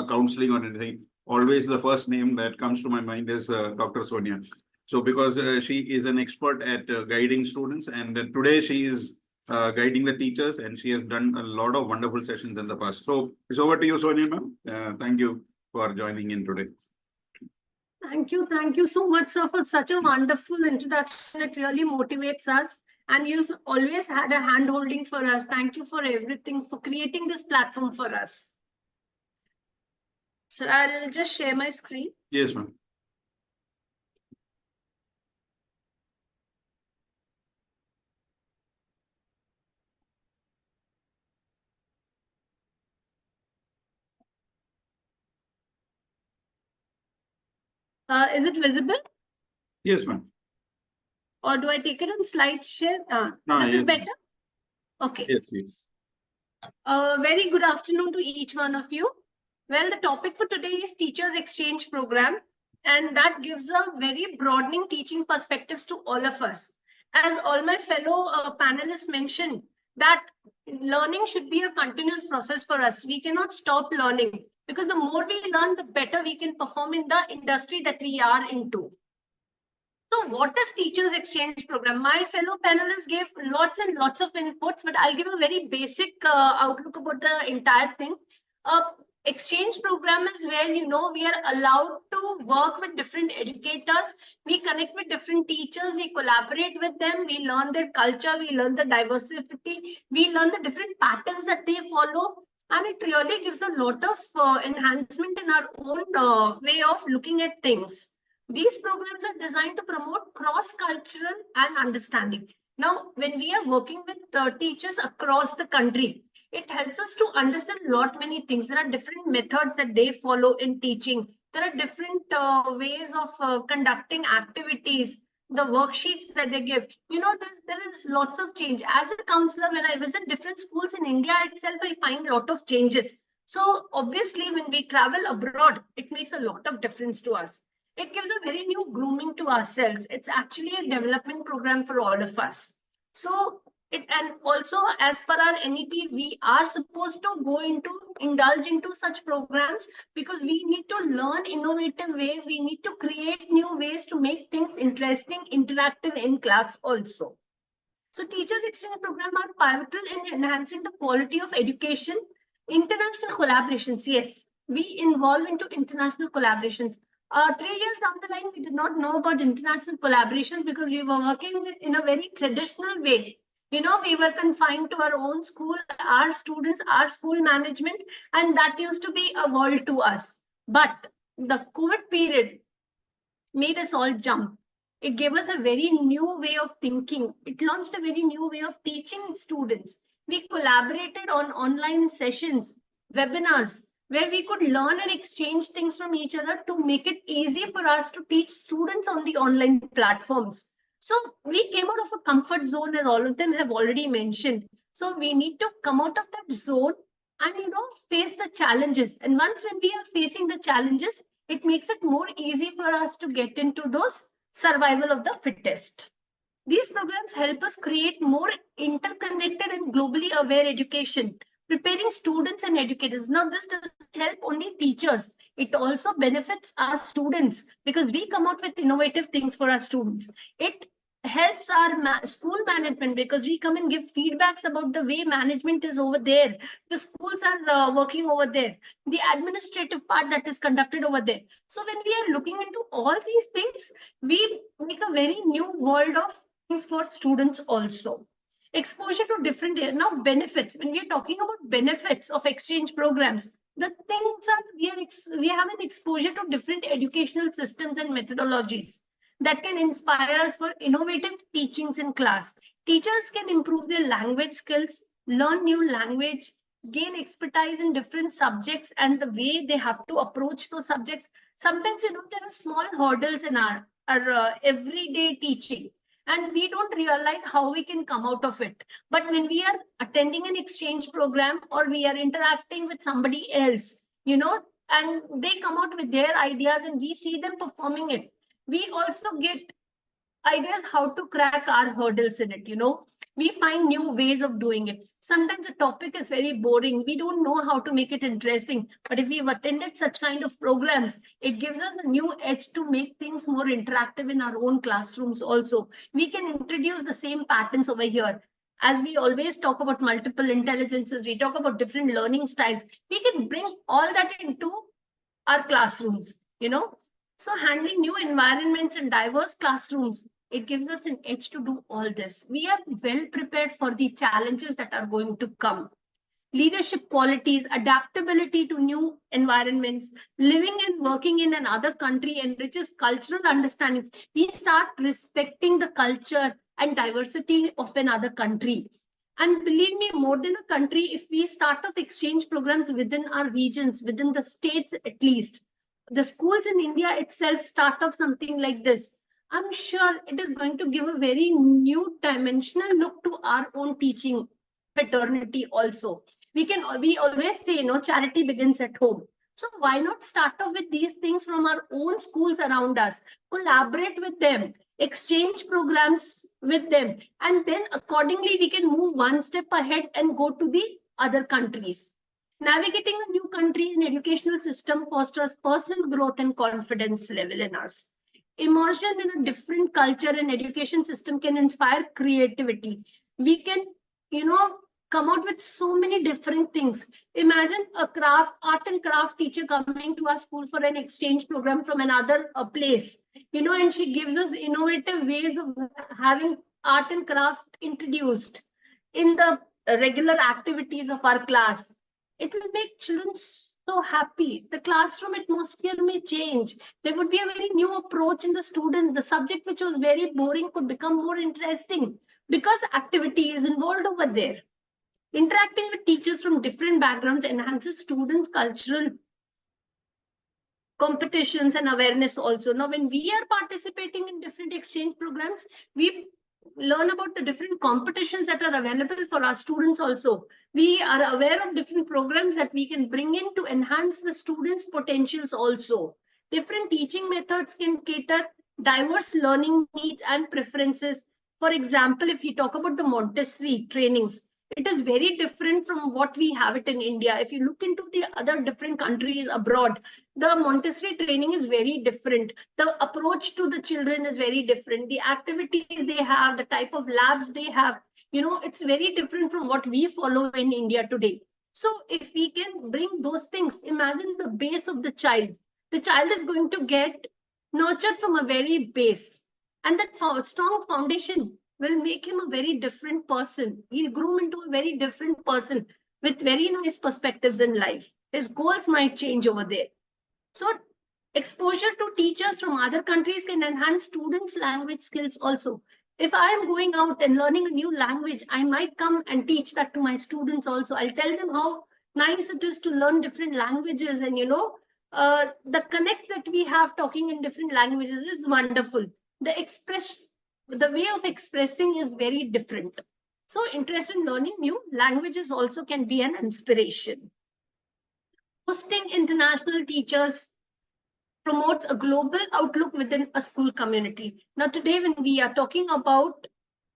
counseling or anything, always the first name that comes to my mind is Dr. Sonia. So because she is an expert at guiding students, and today she is guiding the teachers, and she has done a lot of wonderful sessions in the past. So it's over to you, Sonia ma'am. Thank you for joining in today. Thank you so much, sir, for such a wonderful introduction. It really motivates us. And you've always had a hand holding for us. Thank you for everything, for creating this platform for us. So I'll just share my screen. Yes, ma'am. Is it visible? Yes, ma'am. Or do I take it on slide share? No, This yes, is better? Okay. Yes, yes. Very good afternoon to each one of you. Well, the topic for today is Teachers Exchange Program, and that gives a very broadening teaching perspectives to all of us. As all my fellow panelists mentioned, that learning should be a continuous process for us. We cannot stop learning, because the more we learn, the better we can perform in the industry that we are into. So what is Teachers Exchange Program? My fellow panelists gave lots and lots of inputs, but I'll give a very basic outlook about the entire thing. Exchange program is where, we are allowed to work with different educators. We connect with different teachers. We collaborate with them. We learn their culture. We learn the diversity. We learn the different patterns that they follow. And it really gives a lot of enhancement in our own way of looking at things. These programs are designed to promote cross-cultural and understanding. Now, when we are working with teachers across the country, it helps us to understand many things. There are different methods that they follow in teaching. There are different ways of conducting activities, the worksheets that they give. There is lots of change. As a counselor, when I visit different schools in India itself, I find a lot of changes. So obviously, when we travel abroad, it makes a lot of difference to us. It gives a very new grooming to ourselves. It's actually a development program for all of us. So and also, as per our NET, we are supposed to indulge into such programs, because we need to learn innovative ways. We need to create new ways to make things interesting, interactive in class also. So Teachers Exchange Program are pivotal in enhancing the quality of education. International collaborations, yes, we involve into international collaborations. 3 years down the line, we did not know about international collaborations because we were working in a very traditional way. We were confined to our own school, our students, our school management, and that used to be a world to us. But the COVID period made us all jump. It gave us a very new way of thinking. It launched a very new way of teaching students. We collaborated on online sessions, webinars, where we could learn and exchange things from each other to make it easy for us to teach students on the online platforms. So we came out of a comfort zone, as all of them have already mentioned. So we need to come out of that zone and, face the challenges. And once when we are facing the challenges, It makes it more easy for us to get into those survival of the fittest. These programs help us create more interconnected and globally aware education, preparing students and educators. Now, this doesn't help only teachers. It also benefits our students because we come out with innovative things for our students. It helps our school management because we come and give feedbacks about the way management is over there. The schools are working over there. The administrative part that is conducted over there. So when we are looking into all these things, we make a very new world of things for students also. Exposure to different now benefits. When we are talking about benefits of exchange programs, the things are we have an exposure to different educational systems and methodologies that can inspire us for innovative teachings in class. Teachers can improve their language skills, learn new language, gain expertise in different subjects and the way they have to approach those subjects. Sometimes, there are small hurdles in our everyday teaching, and we don't realize how we can come out of it. But when we are attending an exchange program or we are interacting with somebody else, and they come out with their ideas and we see them performing it, we also get ideas how to crack our hurdles in it. We find new ways of doing it. Sometimes the topic is very boring. We don't know how to make it interesting. But if we've attended such kind of programs, it gives us a new edge to make things more interactive in our own classrooms also. We can introduce the same patterns over here. As we always talk about multiple intelligences, we talk about different learning styles. We can bring all that into our classrooms, So handling new environments and diverse classrooms, it gives us an edge to do all this. We are well prepared for the challenges that are going to come. Leadership qualities, adaptability to new environments, living and working in another country enriches cultural understandings. We start respecting the culture and diversity of another country. And believe me, more than a country, if we start off exchange programs within our regions, within the states at least, the schools in India itself start off something like this, I'm sure it is going to give a very new dimensional look to our own teaching fraternity also. We always say, charity begins at home. So why not start off with these things from our own schools around us, collaborate with them, exchange programs with them, and then accordingly we can move one step ahead and go to the other countries. Navigating a new country and educational system fosters personal growth and confidence level in us. Immersion in a different culture and education system can inspire creativity. We can, come out with so many different things. Imagine a art and craft teacher coming to our school for an exchange program from another place, and she gives us innovative ways of having art and craft introduced in the regular activities of our class. It will make children so happy. The classroom atmosphere may change. There would be a very new approach in the students. The subject which was very boring could become more interesting because activity is involved over there. Interacting with teachers from different backgrounds enhances students' cultural competitions and awareness also. Now, when we are participating in different exchange programs, we learn about the different competitions that are available for our students also. We are aware of different programs that we can bring in to enhance the students' potentials also. Different teaching methods can cater diverse learning needs and preferences. For example, if you talk about the Montessori trainings, it is very different from what we have it in India. If you look into the other different countries abroad, the Montessori training is very different. The approach to the children is very different. The activities they have, the type of labs they have, it's very different from what we follow in India today. So if we can bring those things, imagine the base of the child. The child is going to get nurtured from a very base. And that strong foundation will make him a very different person. He'll groom into a very different person with very nice perspectives in life. His goals might change over there. So exposure to teachers from other countries can enhance students' language skills also. If I am going out and learning a new language, I might come and teach that to my students also. I'll tell them how nice it is to learn different languages, and the connect that we have talking in different languages is wonderful. The way of expressing is very different. So interest in learning new languages also can be an inspiration. Hosting international teachers promotes a global outlook within a school community. Now, today, when we are talking about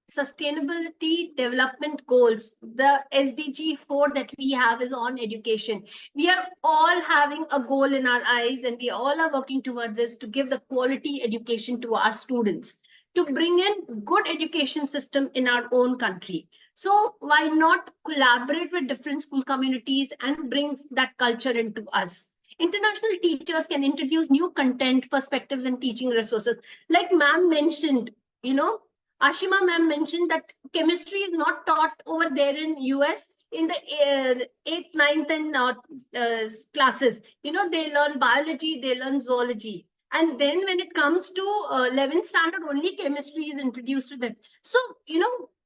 sustainability development goals, the SDG 4 that we have is on education. We are all having a goal in our eyes, and we all are working towards this to give the quality education to our students, to bring in good education system in our own country. So why not collaborate with different school communities and bring that culture into us? International teachers can introduce new content, perspectives, and teaching resources. Like ma'am mentioned, ASHIMA ma'am mentioned that chemistry is not taught over there in US in the 8th, 9th, and classes. They learn biology, they learn zoology. And then when it comes to 11th standard, only chemistry is introduced to them. So,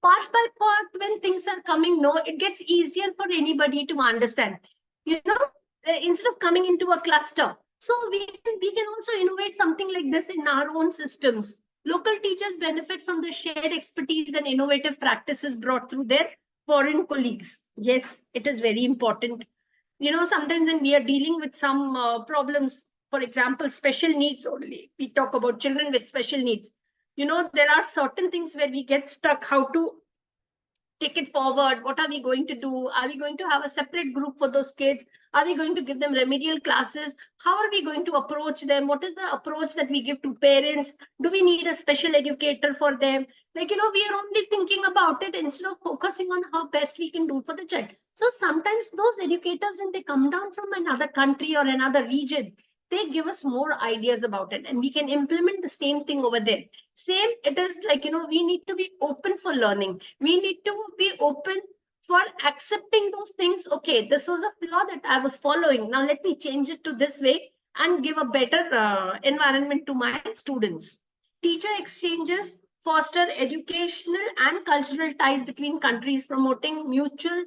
part by part, when things are coming, it gets easier for anybody to understand. Instead of coming into a cluster. So we can also innovate something like this in our own systems. Local teachers benefit from the shared expertise and innovative practices brought through their foreign colleagues. Yes, it is very important. Sometimes when we are dealing with some problems, for example, special needs only, we talk about children with special needs. There are certain things where we get stuck, how to take it forward. What are we going to do? Are we going to have a separate group for those kids? Are we going to give them remedial classes? How are we going to approach them? What is the approach that we give to parents? Do we need a special educator for them? We are only thinking about it instead of focusing on how best we can do for the child. So sometimes those educators, when they come down from another country or another region, they give us more ideas about it, and we can implement the same thing over there. Same, it is like, we need to be open for learning. We need to be open for accepting those things. Okay, this was a flaw that I was following. Now let me change it to this way and give a better environment to my students. Teacher exchanges foster educational and cultural ties between countries, promoting mutual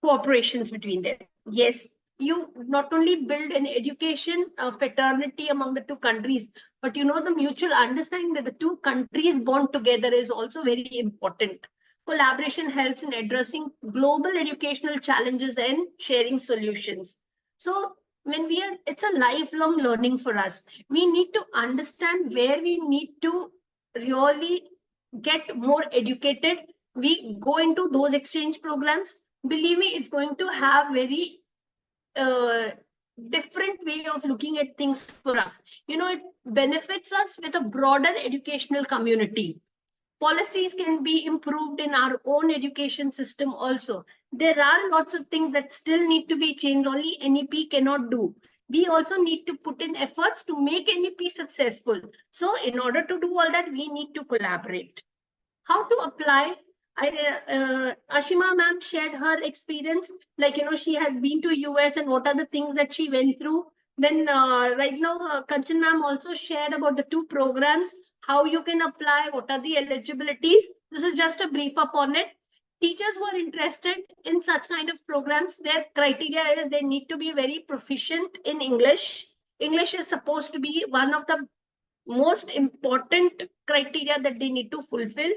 cooperations between them. Yes, you not only build an education fraternity among the two countries, but the mutual understanding that the two countries bond together is also very important. Collaboration helps in addressing global educational challenges and sharing solutions. So when it's a lifelong learning for us. We need to understand where we need to really get more educated. We go into those exchange programs. Believe me, it's going to have very different way of looking at things for us. It benefits us with a broader educational community. Policies can be improved in our own education system also. There are lots of things that still need to be changed. Only NEP cannot do. We also need to put in efforts to make NEP successful. So in order to do all that, we need to collaborate. How to apply? ASHIMA ma'am shared her experience, she has been to US and what are the things that she went through. Then right now, KANCHAN ma'am also shared about the two programs, how you can apply, what are the eligibilities. This is just a brief upon it. Teachers who are interested in such kind of programs, their criteria is they need to be very proficient in English. English is supposed to be one of the most important criteria that they need to fulfill.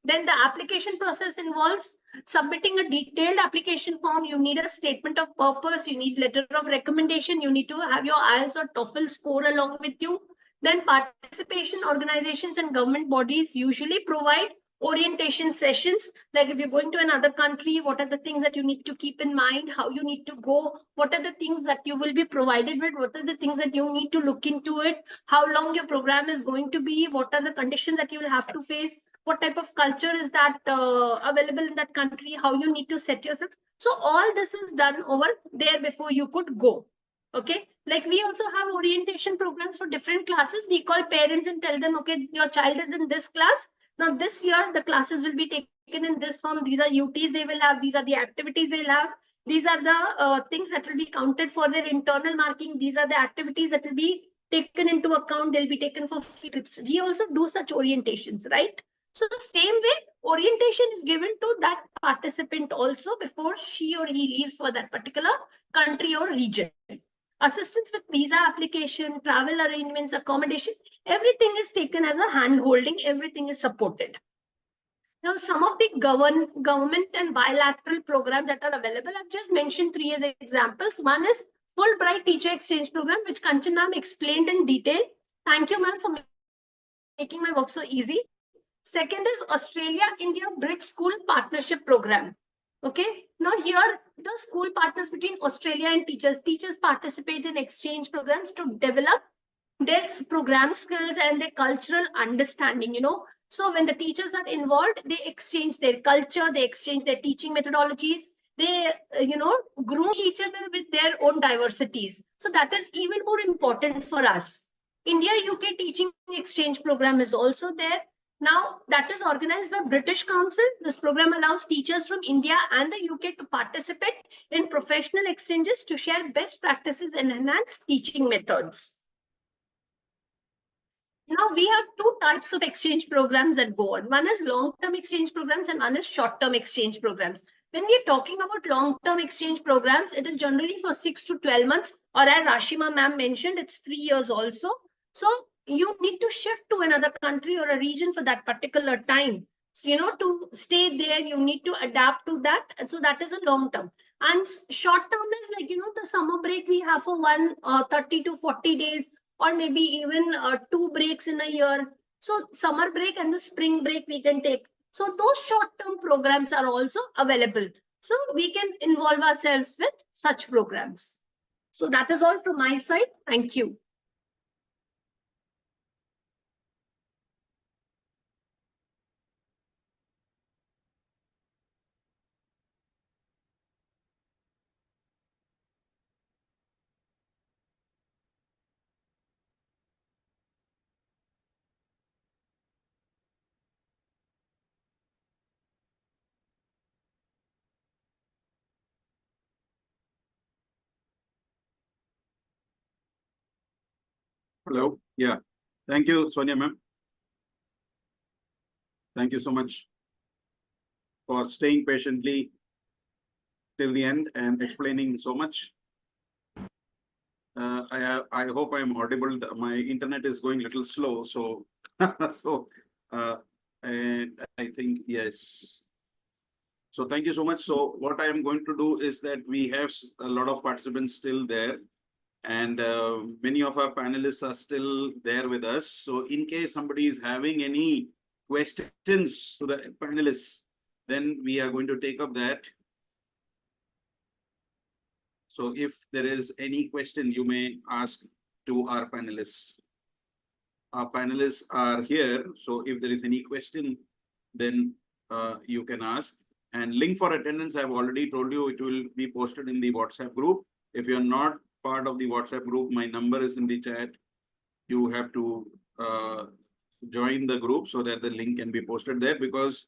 Then the application process involves submitting a detailed application form. You need a statement of purpose. You need letter of recommendation. You need to have your IELTS or TOEFL score along with you. Then participation organizations and government bodies usually provide orientation sessions. Like if you're going to another country, what are the things that you need to keep in mind, how you need to go, what are the things that you will be provided with, what are the things that you need to look into it, how long your program is going to be, what are the conditions that you will have to face, what type of culture is that available in that country, how you need to set yourself. So all this is done over there before you could go. Okay, like we also have orientation programs for different classes. We call parents and tell them, okay, your child is in this class. Now this year, the classes will be taken in this form. These are UTs they will have. These are the activities they'll have. These are the things that will be counted for their internal marking. These are the activities that will be taken into account. They'll be taken for trips. We also do such orientations, right? So the same way, orientation is given to that participant also before she or he leaves for that particular country or region. Assistance with visa application, travel arrangements, accommodation, everything is taken as a hand-holding, everything is supported. Now, some of the government and bilateral programs that are available, I've just mentioned 3 as examples. One is Fulbright Teacher Exchange Program, which Kanchan ma'am explained in detail. Thank you, ma'am, for making my work so easy. Second is Australia-India Bridge School Partnership Program. Okay, now here the school partners between Australia and teachers. Teachers participate in exchange programs to develop their program skills and their cultural understanding, So when the teachers are involved, they exchange their culture, they exchange their teaching methodologies, they, groom each other with their own diversities. So that is even more important for us. India-UK Teaching Exchange Program is also there. Now, that is organized by British Council. This program allows teachers from India and the UK to participate in professional exchanges to share best practices and enhance teaching methods. Now, we have two types of exchange programs that go on. One is long-term exchange programs and one is short-term exchange programs. When we are talking about long-term exchange programs, it is generally for 6 to 12 months, or as ASHIMA ma'am mentioned, it's 3 years also. So you need to shift to another country or a region for that particular time. So, to stay there, you need to adapt to that. And so that is a long term. And short term is like, the summer break we have for 30 to 40 days, or maybe even 2 breaks in a year. So summer break and the spring break we can take. So those short-term programs are also available. So we can involve ourselves with such programs. So that is all from my side. Thank you. Hello. Yeah. Thank you, Sonia ma'am. Thank you so much for staying patiently till the end and explaining so much. I hope I'm audible. My internet is going a little slow, so I think yes. So thank you so much. So what I am going to do is that we have a lot of participants still there, and many of our panelists are still there with us. So in case somebody is having any questions to the panelists, then we are going to take up that. So if there is any question, you may ask to our panelists. Our panelists are here. So if there is any question, then you can ask. And link for attendance, I've already told you, it will be posted in the WhatsApp group. If you're not part of the WhatsApp group, my number is in the chat. You have to join the group so that the link can be posted there, because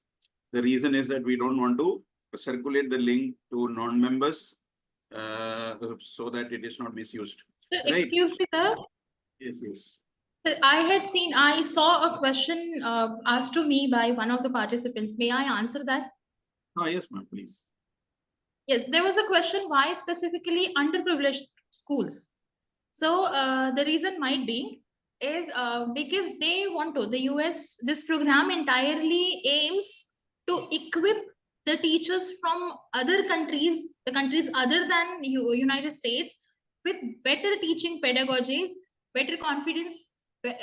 the reason is that we don't want to circulate the link to non-members so that it is not misused. Right? Excuse me, sir. Yes, yes. I saw a question asked to me by one of the participants. May I answer that? Yes, ma'am, please. Yes, there was a question, why specifically underprivileged schools? So the reason might be is because they want to, the US, this program entirely aims to equip the teachers from other countries, the countries other than United States, with better teaching pedagogies, better confidence,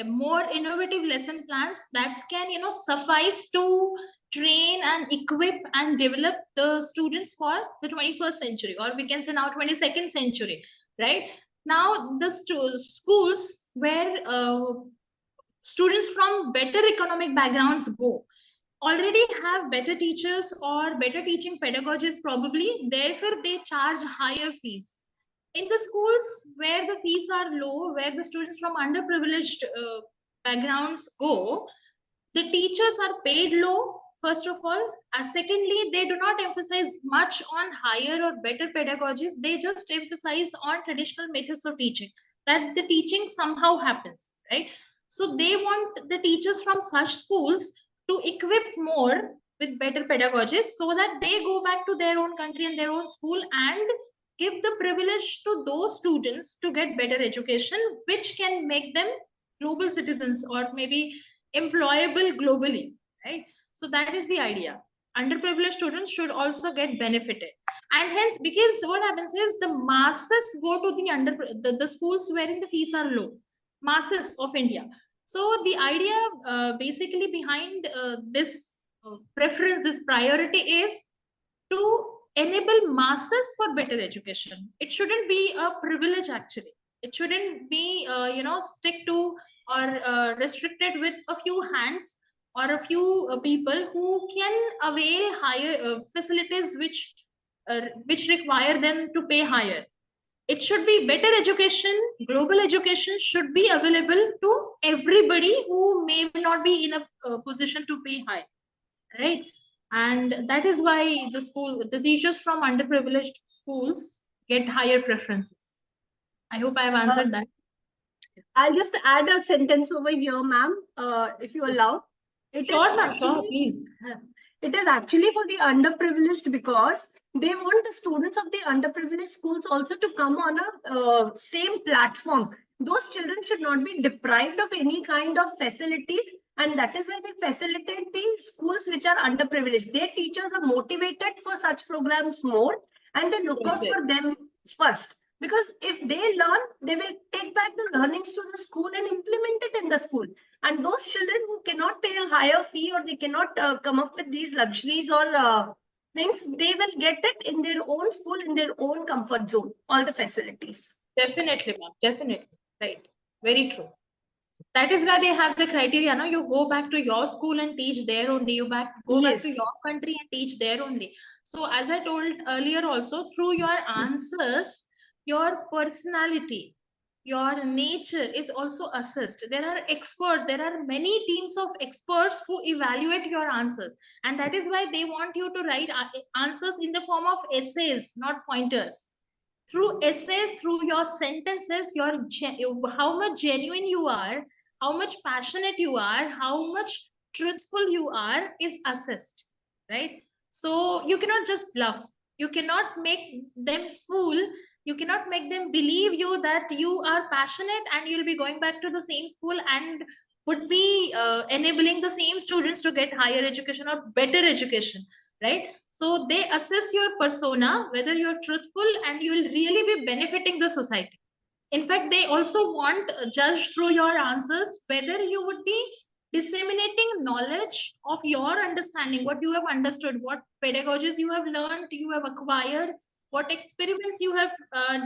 more innovative lesson plans that can, suffice to train and equip and develop the students for the 21st century, or we can say now 22nd century, right? Now the schools where students from better economic backgrounds go already have better teachers or better teaching pedagogies probably, therefore they charge higher fees. In the schools where the fees are low, where the students from underprivileged backgrounds go, the teachers are paid low, first of all. Secondly, they do not emphasize much on higher or better pedagogies. They just emphasize on traditional methods of teaching, that the teaching somehow happens, right? So they want the teachers from such schools to equip more with better pedagogies so that they go back to their own country and their own school and give the privilege to those students to get better education, which can make them global citizens or maybe employable globally, right? So that is the idea. underprivileged students should also get benefited. And hence, because what happens is the masses go to the schools wherein the fees are low, masses of India. So the idea basically behind this preference, this priority is to enable masses for better education. It shouldn't be a privilege actually. It shouldn't be, stick to or restricted with a few hands or a few people who can avail higher facilities which require them to pay higher. It should be better education, global education should be available to everybody who may not be in a position to pay high, right? And that is why the teachers from underprivileged schools get higher preferences. I hope I have answered that. I'll just add a sentence over here, ma'am, if you allow. Sure, ma'am, sure, please. It is actually for the underprivileged because they want the students of the underprivileged schools also to come on a same platform. Those children should not be deprived of any kind of facilities, and that is why we facilitate the schools which are underprivileged. Their teachers are motivated for such programs more, and they look out for them first. Because if they learn, they will take back the learnings to the school and implement it in the school. And those children who cannot pay a higher fee or they cannot come up with these luxuries or things, they will get it in their own school, in their own comfort zone, all the facilities. Definitely, ma'am, definitely. Right, very true. That is why they have the criteria. No, you go back to your school and teach there only. You go back to your country and teach there only. So as I told earlier also, through your answers, your personality, your nature is also assessed. There are experts, there are many teams of experts who evaluate your answers. And that is why they want you to write answers in the form of essays, not pointers. Through essays, through your sentences, how much genuine you are, how much passionate you are, how much truthful you are is assessed, right? So you cannot just bluff. You cannot make them fool. You cannot make them believe you that you are passionate and you'll be going back to the same school and would be enabling the same students to get higher education or better education, right? So they assess your persona, whether you're truthful and you will really be benefiting the society. In fact, they also want judged through your answers whether you would be disseminating knowledge of your understanding, what you have understood, what pedagogies you have learned, you have acquired, what experiments you have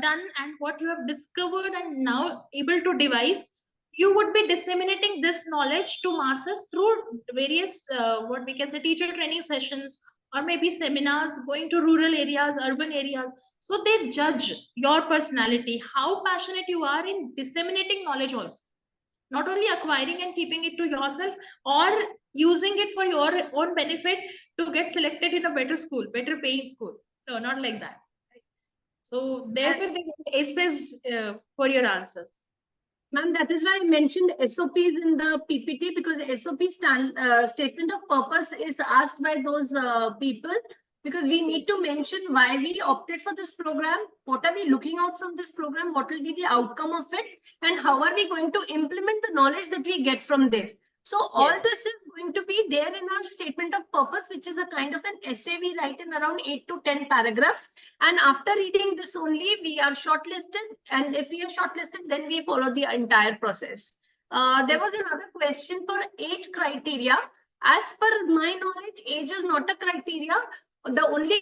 done, and what you have discovered and now able to devise. You would be disseminating this knowledge to masses through various, what we can say, teacher training sessions, or maybe seminars, going to rural areas, urban areas. So they judge your personality, how passionate you are in disseminating knowledge also. Not only acquiring and keeping it to yourself or using it for your own benefit to get selected in a better school, better paying school. No, not like that. So therefore, they get essays for your answers. Ma'am, that is why I mentioned SOPs in the PPT, because SOP statement of purpose is asked by those people, because we need to mention why we opted for this program, what are we looking out from this program, what will be the outcome of it, and how are we going to implement the knowledge that we get from there. So all this is going to be there in our statement of purpose, which is a kind of an essay we write in around 8 to 10 paragraphs. And after reading this only, we are shortlisted. And if we are shortlisted, then we follow the entire process. There was another question for age criteria. As per my knowledge, age is not a criteria. The only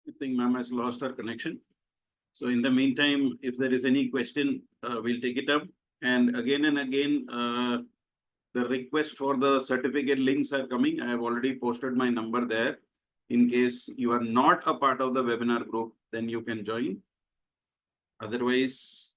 I think ma'am has lost her connection. So in the meantime, if there is any question, we'll take it up. And again, the request for the certificate links are coming. I have already posted my number there. In case you are not a part of the webinar group, then you can join. Otherwise,